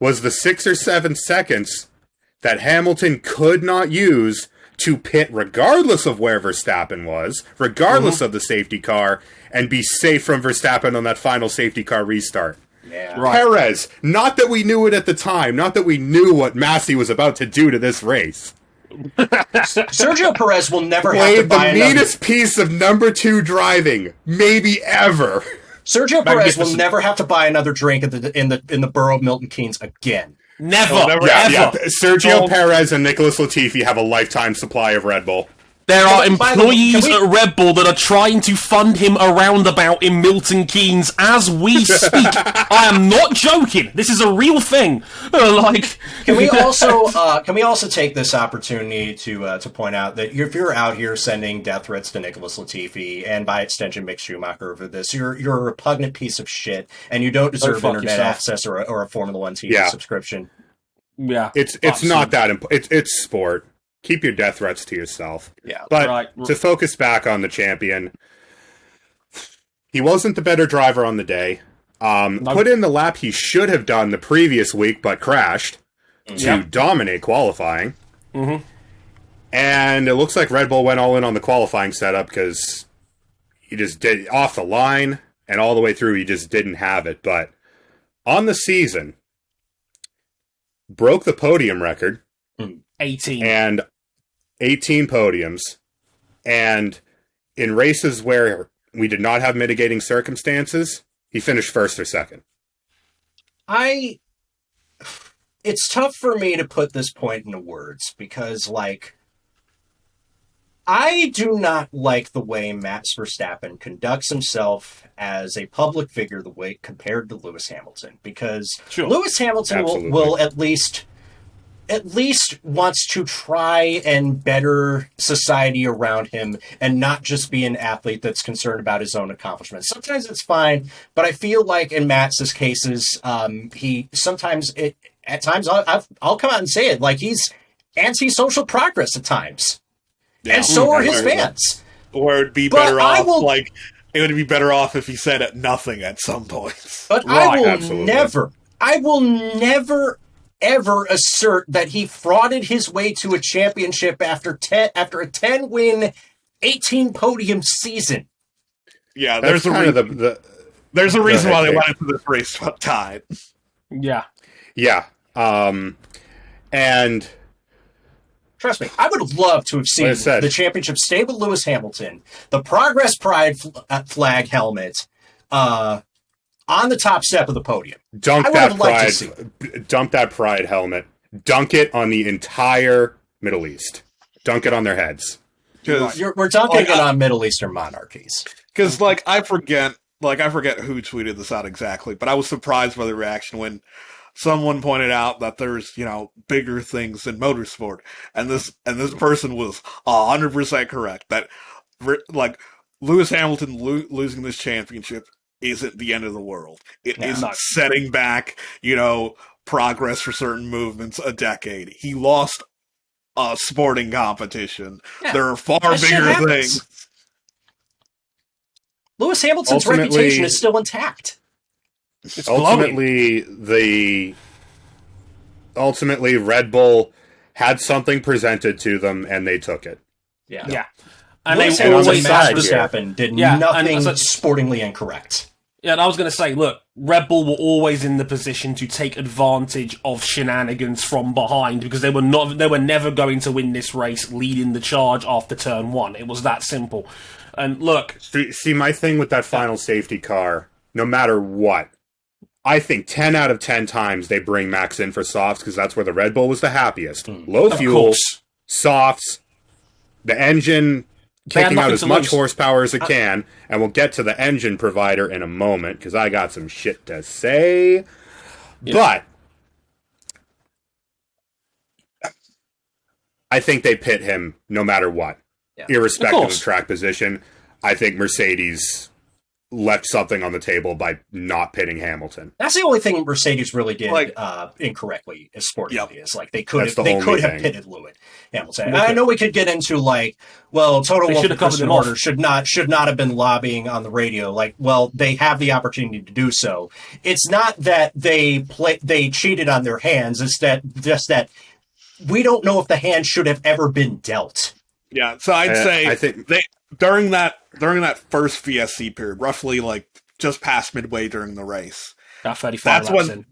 was the 6 or 7 seconds that Hamilton could not use to pit regardless of where Verstappen was, regardless of the safety car, and be safe from Verstappen on that final safety car restart. Yeah. Right. Perez, not that we knew it at the time, not that we knew what Massey was about to do to this race. Sergio Perez will never have to Played buy the meanest piece of number 2 driving, maybe ever. Sergio Perez will never have to buy another drink in the borough of Milton Keynes again. Never. Yeah. Sergio Perez and Nicholas Latifi have a lifetime supply of Red Bull. There are employees at Red Bull that are trying to fund him a roundabout in Milton Keynes as we speak. I am not joking. This is a real thing. Can we also take this opportunity to point out that if you're out here sending death threats to Nicholas Latifi and by extension Mick Schumacher over this, you're a repugnant piece of shit, and you don't deserve internet access or a Formula One TV subscription. Yeah, it's not that important. It's sport. Keep your death threats to yourself. Yeah, but to focus back on the champion, he wasn't the better driver on the day. Put in the lap he should have done the previous week, but crashed to dominate qualifying. Mm-hmm. And it looks like Red Bull went all in on the qualifying setup because he just did off the line and all the way through. He just didn't have it. But on the season, broke the podium record. 18. And 18 podiums. And in races where we did not have mitigating circumstances, he finished first or second. It's tough for me to put this point into words because, I do not like the way Max Verstappen conducts himself as a public figure the way compared to Lewis Hamilton. Because Lewis Hamilton will at least wants to try and better society around him and not just be an athlete that's concerned about his own accomplishments. Sometimes it's fine, but I feel like in Max's cases, I'll come out and say it, he's anti-social progress at times. Yeah. And so are his fans. Or it'd be better off, it would be better off if he said nothing at some points. But I will never ever assert that he frauded his way to a championship after a 10-win, 18 podium season. Yeah, there's a reason. There's a reason why they went into this race tied. Yeah. Yeah. And trust me, I would have loved to have seen the championship stay with Lewis Hamilton, the Progress Pride flag helmet, on the top step of the podium. Dump that pride helmet. Dunk it on the entire Middle East. Dunk it on their heads. We're dunking it on Middle Eastern monarchies. Because, I forget who tweeted this out exactly, but I was surprised by the reaction when someone pointed out that there's, bigger things in motorsport. And this person was 100% correct. That, Lewis Hamilton losing this championship isn't the end of the world. It isn't setting back, progress for certain movements a decade. He lost a sporting competition. Yeah, there are far bigger things. Lewis Hamilton's reputation is still intact. Ultimately, Red Bull had something presented to them, and they took it. Yeah. And Lewis Hamilton and Max Verstappen did nothing sportingly incorrect. Yeah, and I was going to say, look, Red Bull were always in the position to take advantage of shenanigans from behind because they were never going to win this race leading the charge after turn 1. It was that simple. And look, see my thing with that final safety car, no matter what, I think 10 out of 10 times they bring Max in for softs because that's where the Red Bull was the happiest. Low fuel, softs, the engine taking out as much horsepower as it can, and we'll get to the engine provider in a moment, because I got some shit to say. Yeah. But I think they pit him no matter what, irrespective of track position. I think Mercedes left something on the table by not pitting Hamilton. That's the only thing Mercedes really did incorrectly as sportingly is they could have pitted Lewis Hamilton. I know we could get into Total Wolff and Order should not have been lobbying on the radio. They have the opportunity to do so. It's not that they cheated on their hands. It's that we don't know if the hand should have ever been dealt. Yeah, so I'd say I think they during that first VSC period, roughly just past midway during the race. About 35 laps in.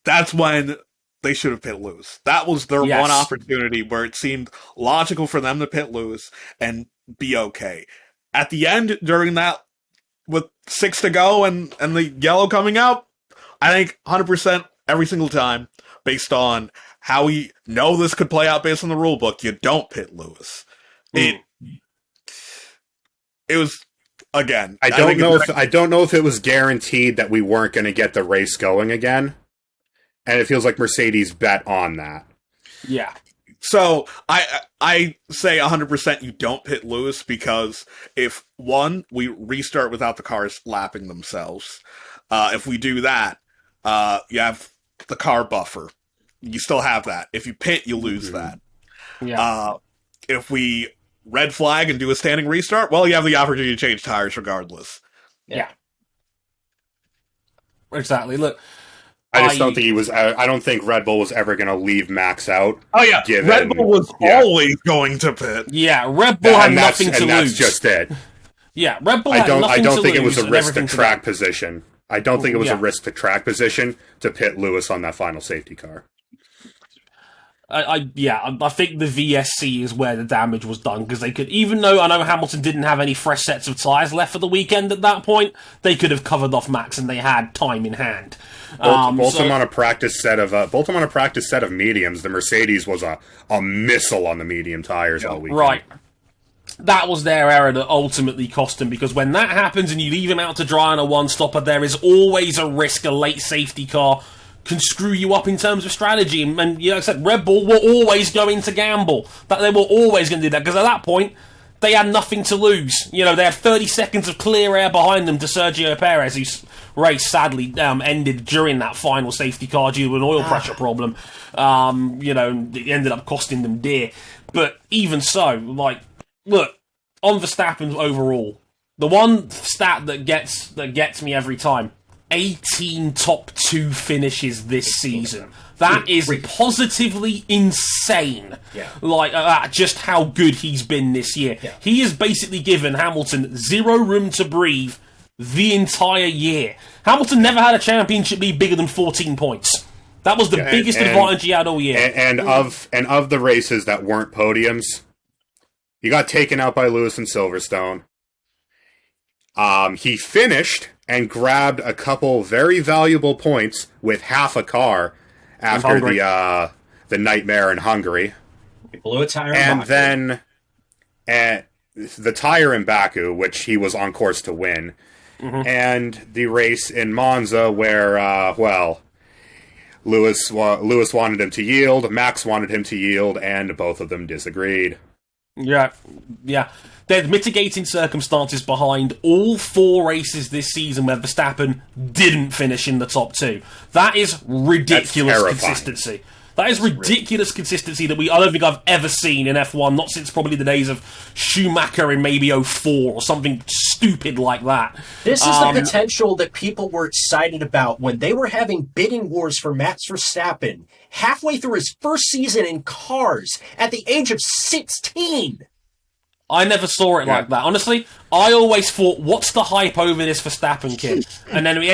That's when they should have pit Lewis. That was their one opportunity where it seemed logical for them to pit Lewis and be okay. At the end, during that, with 6 to go and the yellow coming out, I think 100% every single time, based on how we know this could play out based on the rule book, you don't pit Lewis. It was, again, I don't know if it was guaranteed that we weren't going to get the race going again, and it feels like Mercedes bet on that. Yeah. So I say 100% you don't pit Lewis, because if we restart without the cars lapping themselves, if we do that, you have the car buffer. You still have that. If you pit, you lose that. Yeah. If we red flag and do a standing restart, well, you have the opportunity to change tires regardless. Yeah. Exactly. Look, I just don't think he was. I don't think Red Bull was ever going to leave Max out. Oh yeah, Red Bull was always going to pit. Yeah, Red Bull had nothing to lose. That's just it. Yeah, Red Bull had nothing to lose. I don't think it was a risk to track position. I don't think it was a risk to track position to pit Lewis on that final safety car. I think the VSC is where the damage was done, because they could, even though I know Hamilton didn't have any fresh sets of tyres left for the weekend at that point, they could have covered off Max, and they had time in hand. Bolt him on a practice set of mediums. The Mercedes was a missile on the medium tyres all weekend. Right. That was their error that ultimately cost him, because when that happens and you leave him out to dry on a one-stopper, there is always a risk a late safety car can screw you up in terms of strategy. And like I said, Red Bull were always going to gamble. That they were always going to do that, because at that point, they had nothing to lose. They had 30 seconds of clear air behind them to Sergio Perez, whose race sadly ended during that final safety car due to an oil pressure problem. It ended up costing them dear. But even so, look, on Verstappen overall, the one stat that gets me every time: 18 top 2 finishes this season. That is positively insane. Yeah. Just how good he's been this year. Yeah. He has basically given Hamilton zero room to breathe the entire year. Hamilton never had a championship lead bigger than 14 points. That was the biggest advantage he had all year. And of the races that weren't podiums, he got taken out by Lewis and Silverstone. He finished and grabbed a couple very valuable points with half a car after the nightmare in Hungary. He blew a tire and then the tire in Baku, which he was on course to win, and the race in Monza where, Lewis wanted him to yield, Max wanted him to yield, and both of them disagreed. Yeah. There's mitigating circumstances behind all 4 races this season where Verstappen didn't finish in the top 2. That is ridiculous consistency. That is ridiculous consistency that I don't think I've ever seen in F1, not since probably the days of Schumacher in maybe 04 or something stupid like that. This is the potential that people were excited about when they were having bidding wars for Max Verstappen halfway through his first season in cars at the age of 16. I never saw it like that. Honestly, I always thought, what's the hype over this Verstappen kid? And then he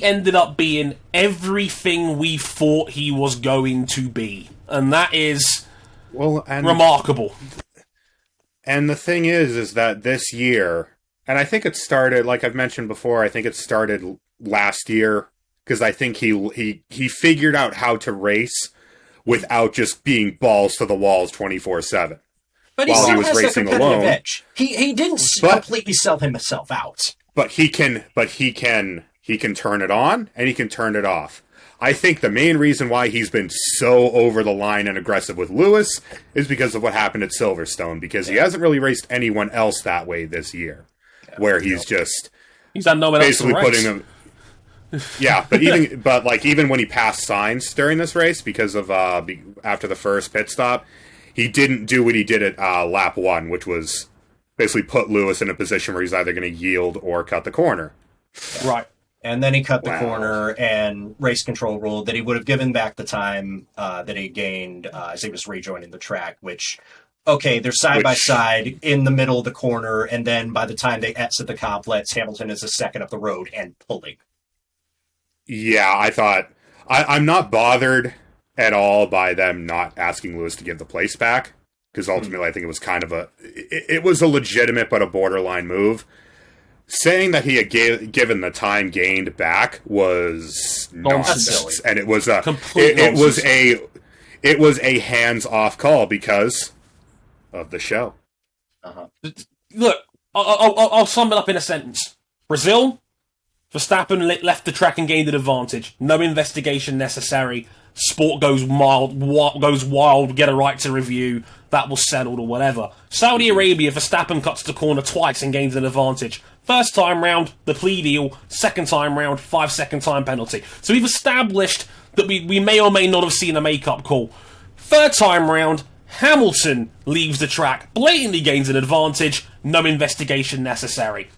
ended up being everything we thought he was going to be. And that is remarkable. And the thing is that this year, and I think it started, like I've mentioned before, I think it started last year, because I think he figured out how to race without just being balls to the walls 24/7. But he still has a competitive edge. He didn't completely sell himself out. But he can turn it on and he can turn it off. I think the main reason why he's been so over the line and aggressive with Lewis is because of what happened at Silverstone, because he hasn't really raced anyone else that way this year, where he's just had no one else basically to race. putting him. Yeah, but even when he passed Sainz during this race, because of after the first pit stop, he didn't do what he did at lap 1, which was basically put Lewis in a position where he's either going to yield or cut the corner. Right. And then he cut the corner, and race control ruled that he would have given back the time that he gained as he was rejoining the track, which, okay, they're side by side in the middle of the corner, and then by the time they exit the complex, Hamilton is a second up the road and pulling. Yeah, I thought... I'm not bothered at all by them not asking Lewis to give the place back, because ultimately I think it was kind of it was a legitimate but a borderline move. Saying that he had given the time gained back was nonsense, and it was it was a hands-off call because of the show. Look, I'll sum it up in a sentence. Brazil, Verstappen left the track and gained an advantage. No investigation necessary. Sport goes wild, get a right to review. That was settled or whatever. Saudi Arabia, Verstappen cuts the corner twice and gains an advantage. First time round, the plea deal. Second time round, 5-second time penalty. So we've established that we may or may not have seen a make-up call. Third time round, Hamilton leaves the track, blatantly gains an advantage, no investigation necessary.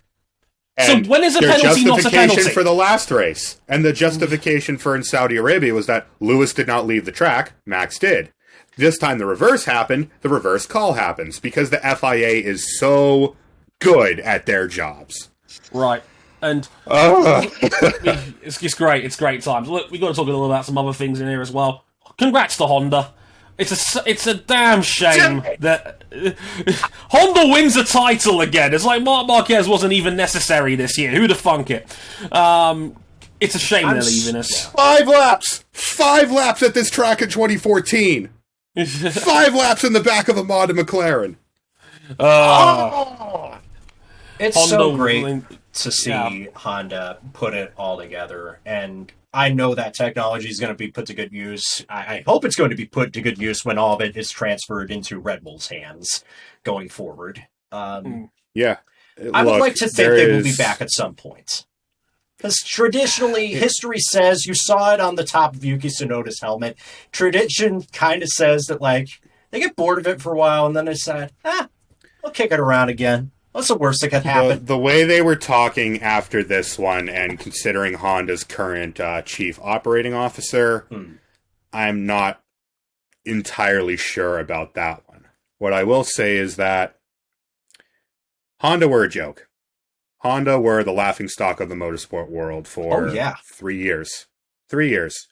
And so when is a penalty not a penalty? For the last race, and the justification for in Saudi Arabia was that Lewis did not leave the track, Max did. This time the reverse happened, the reverse call happens, because the FIA is so good at their jobs. Right. And it's great. It's great times. Look, we've got to talk a little about some other things in here as well. Congrats to Honda. It's a damn shame that Honda wins a title again. It's like Marc Marquez wasn't even necessary this year. Who'd have thunk it? It's a shame they're leaving us. 5 laps! 5 laps at this track in 2014! 5 laps in the back of a Mazda McLaren. It's Honda so great to see Honda put it all together, and I know that technology is going to be put to good use. I hope it's going to be put to good use when all of it is transferred into Red Bull's hands going forward. Yeah. I would like to think they will be back at some point. Because traditionally, history says, you saw it on the top of Yuki Tsunoda's helmet, tradition kind of says that, like, they get bored of it for a while, and then they decide, we'll kick it around again. What's the worst that could happen? The way they were talking after this one, and considering Honda's current chief operating officer, I'm not entirely sure about that one. What I will say is that Honda were a joke. Honda were the laughingstock of the motorsport world for 3 years. 3 years.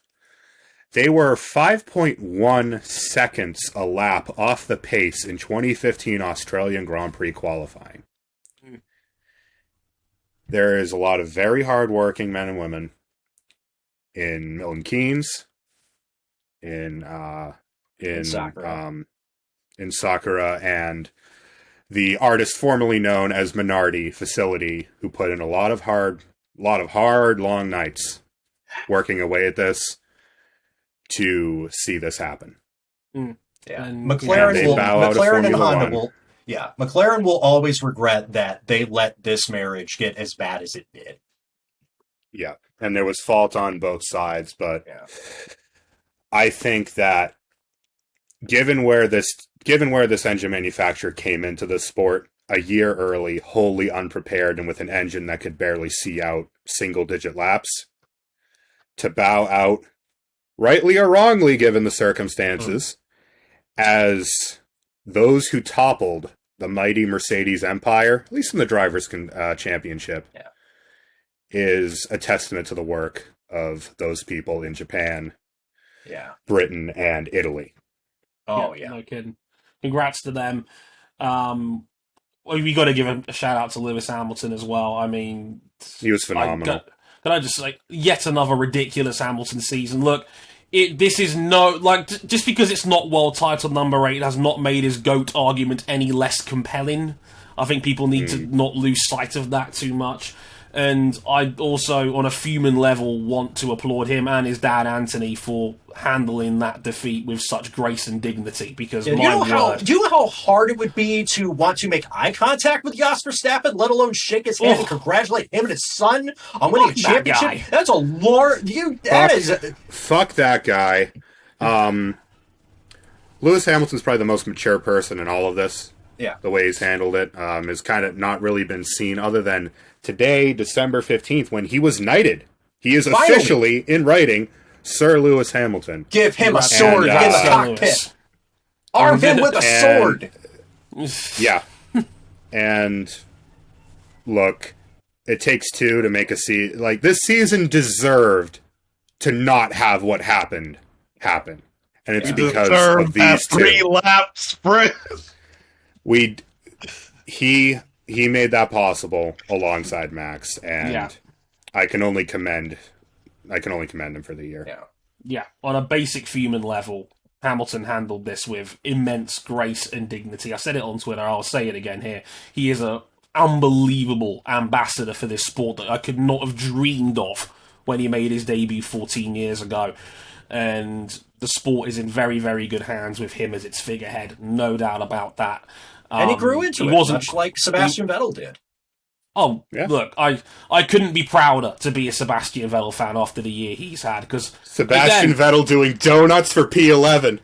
They were 5.1 seconds a lap off the pace in 2015 Australian Grand Prix qualifying. There is a lot of very hard-working men and women in Milton Keynes, in Sakura, and the artist formerly known as Minardi facility, who put in a lot of hard, long nights working away at this to see this happen. Yeah, McLaren and Honda will. Yeah, McLaren will always regret that they let this marriage get as bad as it did. Yeah, and there was fault on both sides, but I think that given where this engine manufacturer came into the sport a year early, wholly unprepared, and with an engine that could barely see out single-digit laps, to bow out, rightly or wrongly given the circumstances, as those who toppled the mighty Mercedes empire, at least in the Drivers' Championship, is a testament to the work of those people in Japan, Britain, and Italy. No kidding. Congrats to them. We got to give a shout out to Lewis Hamilton as well. I mean, he was phenomenal. Can I just yet another ridiculous Hamilton season? Look, this is just because it's not world title number 8 has not made his GOAT argument any less compelling. I think people need to not lose sight of that too much. And I also, on a human level, want to applaud him and his dad Anthony for handling that defeat with such grace and dignity. Because do you know how hard it would be to want to make eye contact with Max Verstappen, let alone shake his hand and congratulate him and his son on winning a championship? That's a Lord. Fuck that guy. Lewis Hamilton's probably the most mature person in all of this. Yeah, the way he's handled it has kind of not really been seen other than today, December 15th, when he was knighted. He is officially, in writing, Sir Lewis Hamilton. Give him a sword in the cockpit. Arm him with a sword. Yeah. And look, it takes two to make a season. Like, this season deserved to not have what happened happen. And it's because of these two. 3-lap sprint. He made that possible alongside Max, and I can only commend him for the year. Yeah. On a basic human level, Hamilton handled this with immense grace and dignity. I said it on Twitter, I'll say it again here. He is an unbelievable ambassador for this sport that I could not have dreamed of when he made his debut 14 years ago. And the sport is in very, very good hands with him as its figurehead, no doubt about that. And he grew into it, much like Sebastian Vettel did. Oh, yeah. Look, I couldn't be prouder to be a Sebastian Vettel fan after the year he's had, because Sebastian Vettel doing donuts for P11.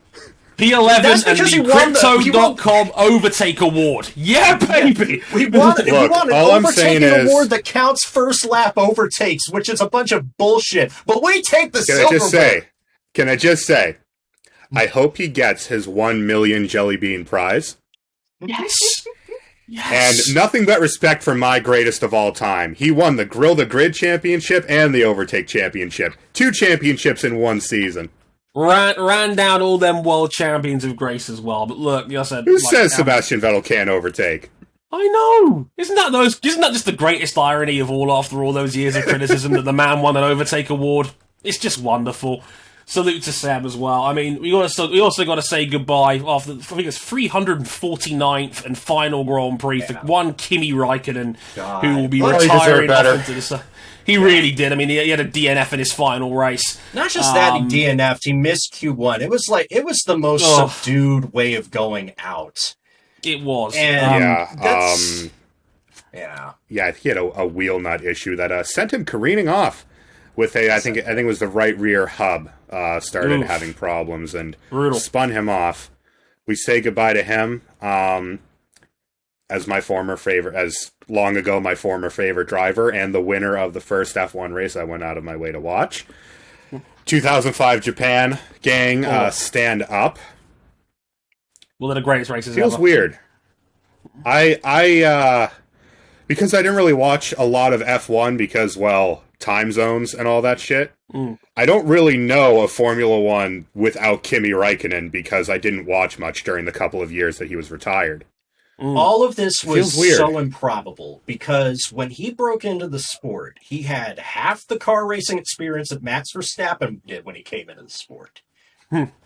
P11 and the Crypto.com Overtake Award. Yeah, baby! We want an overtaking award that counts first lap overtakes, which is a bunch of bullshit. But we take the silver. Can I just say, I hope he gets his 1 million jelly bean prize. Yes. Yes. And nothing but respect for my greatest of all time. He won the Grill the Grid Championship and the Overtake Championship. 2 championships in one season. Ran down all them world champions of grace as well. But look, you said, who says Sebastian Vettel can't overtake? I know. Isn't that just the greatest irony of all after all those years of criticism that the man won an Overtake award? It's just wonderful. Salute to Seb as well. I mean, we also got to say goodbye after, I think it's 349th and final Grand Prix for one Kimi Raikkonen, who will be retiring off into the... He really did. I mean, he had a DNF in his final race. Not just that, he DNF'd. He missed Q1. It was the most subdued way of going out. It was. And Yeah, he had a wheel nut issue that sent him careening off with I think it was the right rear hub started having problems and spun him off. We say goodbye to him as my former favorite driver and the winner of the first F1 race I went out of my way to watch. 2005 Japan, gang, stand up. One of the greatest races Feels ever. Weird. I because I didn't really watch a lot of F1 because, well, time zones and all that shit. I don't really know of Formula One without Kimi Raikkonen because I didn't watch much during the couple of years that he was retired. All of this was so improbable because when he broke into the sport, he had half the car racing experience that Max Verstappen did when he came into the sport.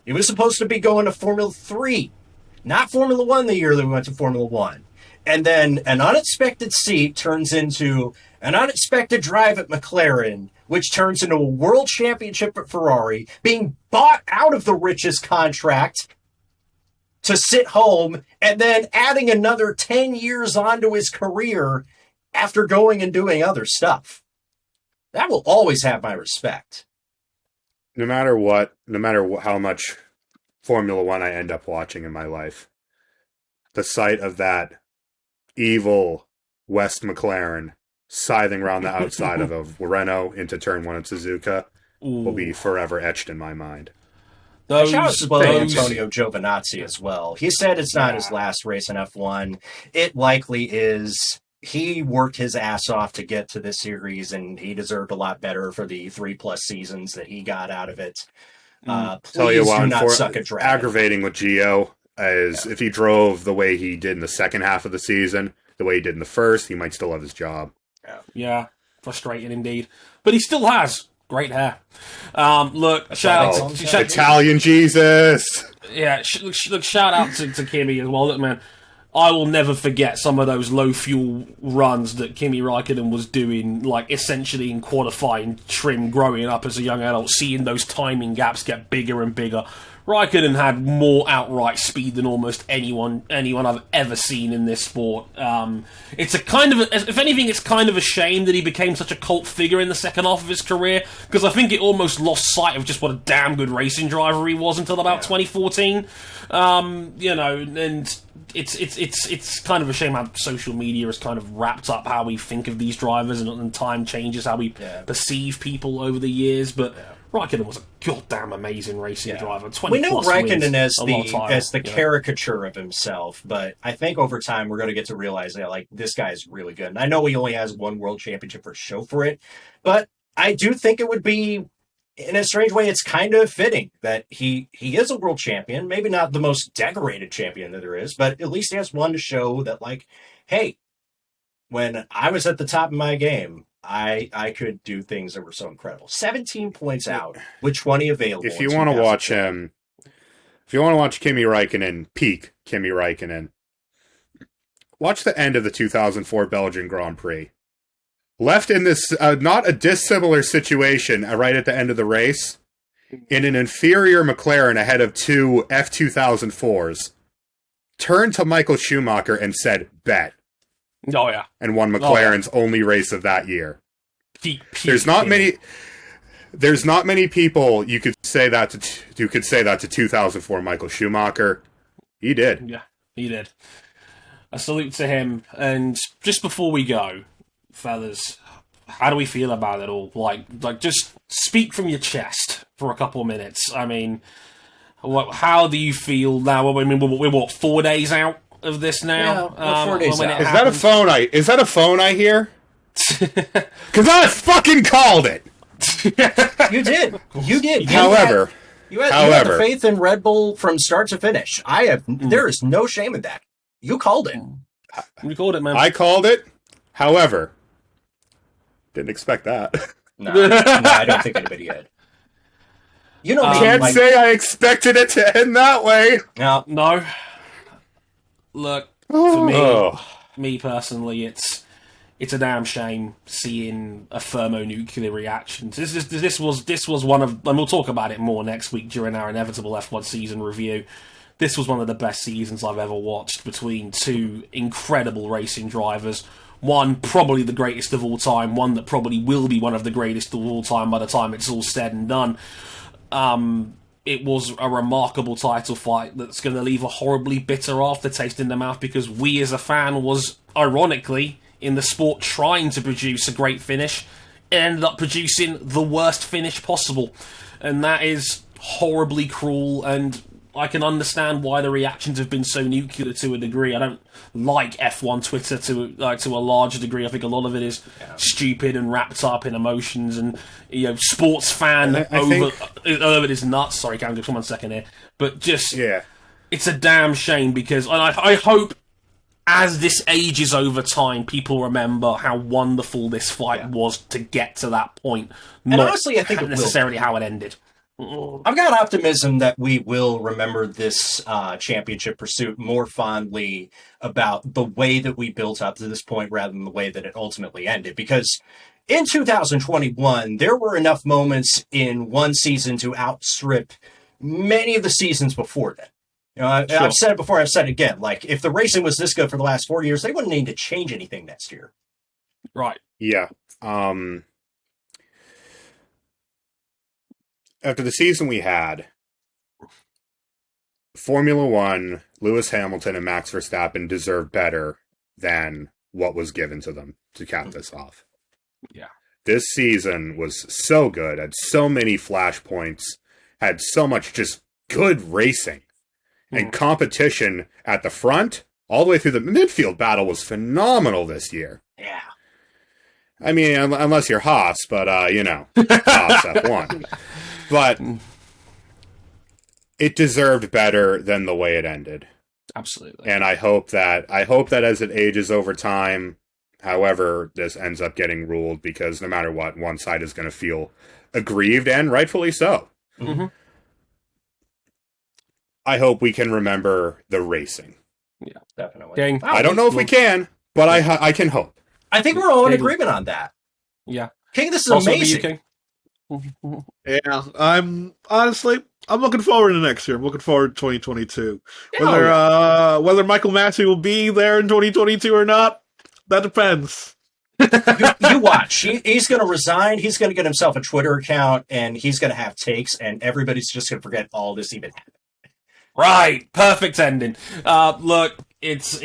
He was supposed to be going to Formula 3, not Formula 1 the year that we went to Formula 1. And then an unexpected seat turns into an unexpected drive at McLaren, which turns into a world championship at Ferrari, being bought out of the richest contract to sit home, and then adding another 10 years onto his career after going and doing other stuff. That will always have my respect. No matter how much Formula One I end up watching in my life, the sight of that evil West McLaren scything around the outside of a Renault into turn 1 at Suzuka will be forever etched in my mind. Shout out to Antonio Giovinazzi as well. He said it's not his last race in F1. It likely is. He worked his ass off to get to this series, and he deserved a lot better for the 3+ seasons that he got out of it. Tell you what, do not suck at driving. Aggravating with Gio is if he drove the way he did in the second half of the season, the way he did in the first, he might still have his job. Yeah, frustrating indeed. But he still has great hair. Look, shout out to Italian Jesus. Yeah, look, shout out to Kimi as well. Look, man, I will never forget some of those low fuel runs that Kimi Raikkonen was doing, like essentially in qualifying trim growing up as a young adult, seeing those timing gaps get bigger and bigger. Raikkonen had more outright speed than almost anyone I've ever seen in this sport. It's a kind of, if anything, it's kind of a shame that he became such a cult figure in the second half of his career, because I think it almost lost sight of just what a damn good racing driver he was until about 2014. And it's kind of a shame how social media has kind of wrapped up how we think of these drivers, and time changes how we perceive people over the years, but. Raikkonen was a goddamn amazing racing driver. 20 we know Raikkonen wins, as the caricature of himself, but I think over time we're going to get to realize that like this guy's really good. And I know he only has one world championship for show for it, but I do think it would be, in a strange way, it's kind of fitting that he is a world champion. Maybe not the most decorated champion that there is, but at least he has one to show that, like, hey, when I was at the top of my game, I could do things that were so incredible. 17 points out with 20 available. If you want to watch Kimi Raikkonen, peak Kimi Raikkonen, watch the end of the 2004 Belgian Grand Prix. Left in this, not a dissimilar situation right at the end of the race, in an inferior McLaren ahead of two F2004s, turned to Michael Schumacher and said, bet. Oh, yeah. And won McLaren's only race of that year. Peak There's not many people you could say that to 2004 Michael Schumacher. He did. Yeah, he did. A salute to him. And just before we go, fellas, how do we feel about it all? Like just speak from your chest for a couple of minutes. I mean, how do you feel now? I mean, we're what, 4 days out of this now? Yeah, 4 days out. Is that a phone I hear? Because I fucking called it. You did. However, you had the faith in Red Bull from start to finish. There is no shame in that. You called it. You called it, man. I called it. However, didn't expect that. No, I don't think anybody did. You know, can't say I expected it to end that way. No. Look, for me personally, it's a damn shame seeing a thermonuclear reaction. This was one of, and we'll talk about it more next week during our inevitable F1 season review. This was one of the best seasons I've ever watched between two incredible racing drivers. One probably the greatest of all time, one that probably will be one of the greatest of all time by the time it's all said and done. It was a remarkable title fight that's going to leave a horribly bitter aftertaste in the mouth, because we as a fan was, ironically, in the sport trying to produce a great finish, ended up producing the worst finish possible. And that is horribly cruel, and I can understand why the reactions have been so nuclear to a degree. I don't like F1 Twitter to a larger degree. I think a lot of it is stupid and wrapped up in emotions, and sports fan it is nuts. Sorry, Cam, just 1 second here. But just it's a damn shame, because I hope as this ages over time, people remember how wonderful this fight was to get to that point. And honestly, I think it necessarily how it ended. I've got optimism that we will remember this championship pursuit more fondly about the way that we built up to this point rather than the way that it ultimately ended. Because in 2021, there were enough moments in one season to outstrip many of the seasons before that. I've said it before, I've said it again. Like, if the racing was this good for the last 4 years, they wouldn't need to change anything next year. Right. Yeah. After the season we had, Formula One, Lewis Hamilton and Max Verstappen deserved better than what was given to them to cap this off. Yeah. This season was so good, had so many flashpoints, had so much just good racing. And competition at the front, all the way through the midfield battle was phenomenal this year. Yeah. I mean, unless you're Haas, but, Haas F1. But it deserved better than the way it ended. Absolutely. And I hope that as it ages over time, however this ends up getting ruled, because no matter what, one side is going to feel aggrieved, and rightfully so. Mm-hmm. I hope we can remember the racing. Yeah, definitely. Dang. Wow, I don't know if we can, but I can hope. I think we're all in King. agreement on that. Yeah. King, this is Also be amazing. King. Yeah, I'm looking forward to next year. I'm looking forward to 2022. Whether Michael Massey will be there in 2022 or not, that depends. You watch. He's going to resign. He's going to get himself a Twitter account, and he's going to have takes, and everybody's just going to forget all this even happened. Right, perfect ending. Look, it's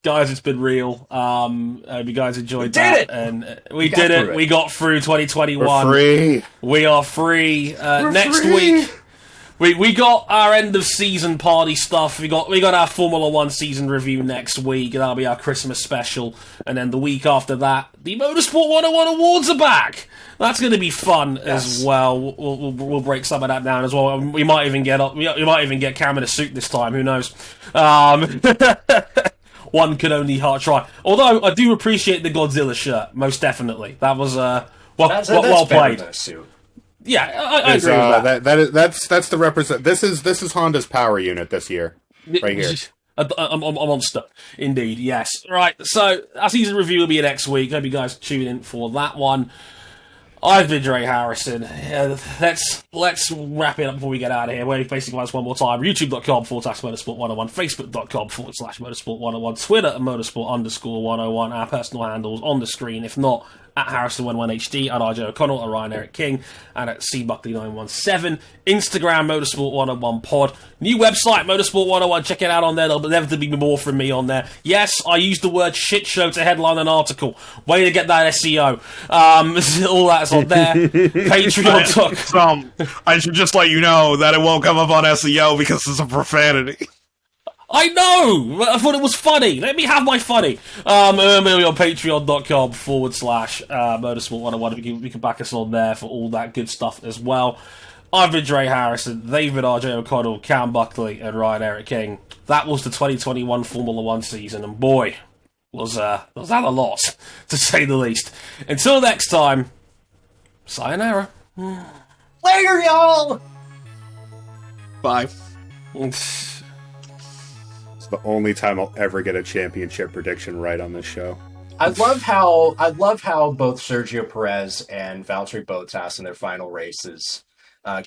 guys, it's been real. You guys enjoyed that, and we did it. We got through 2021. We're free. We are free. Next free. week, we got our end of season party stuff. We got our Formula One season review next week. That'll be our Christmas special, and then the week after that, the Motorsport 101 awards are back. That's going to be fun as well. We'll break some of that down as well. We might even get Cam in a suit this time. Who knows? One can only try. Although I do appreciate the Godzilla shirt, most definitely. That was well played. Than a suit. Yeah, I agree with that. That's the represent. This is Honda's power unit this year, right here. A monster, indeed. Yes. Right. So our season review will be next week. Hope you guys tune in for that one. I've been Dre Harrison. Let's wrap it up before we get out of here. Wait, basically, once one more time. YouTube.com/motorsport101, Facebook.com/motorsport101, Twitter at motorsport_101. Our personal handles on the screen. If not, at Harrison11HD, at RJ O'Connell, at Ryan Eric King, and at CBuckley917. Instagram, Motorsport101 Pod. New website, Motorsport101. Check it out on there. There'll inevitably be more from me on there. Yes, I used the word shit show to headline an article. Way to get that SEO. All that's on there. Patreon.com. I should just let you know that it won't come up on SEO because it's a profanity. I know! I thought it was funny. Let me have my funny. On patreon.com/motorsport101. You can back us on there for all that good stuff as well. I've been Dre Harrison, they've been RJ O'Connell, Cam Buckley, and Ryan Eric King. That was the 2021 Formula One season, and boy, was that a lot, to say the least. Until next time, sayonara. Later, y'all! Bye. It's the only time I'll ever get a championship prediction right on this show. I love how both Sergio Perez and Valtteri Bottas in their final races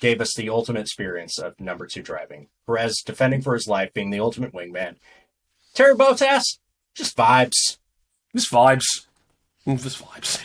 gave us the ultimate experience of number 2 driving. Perez defending for his life, being the ultimate wingman. Terry Bottas, just vibes. Just vibes. Just vibes.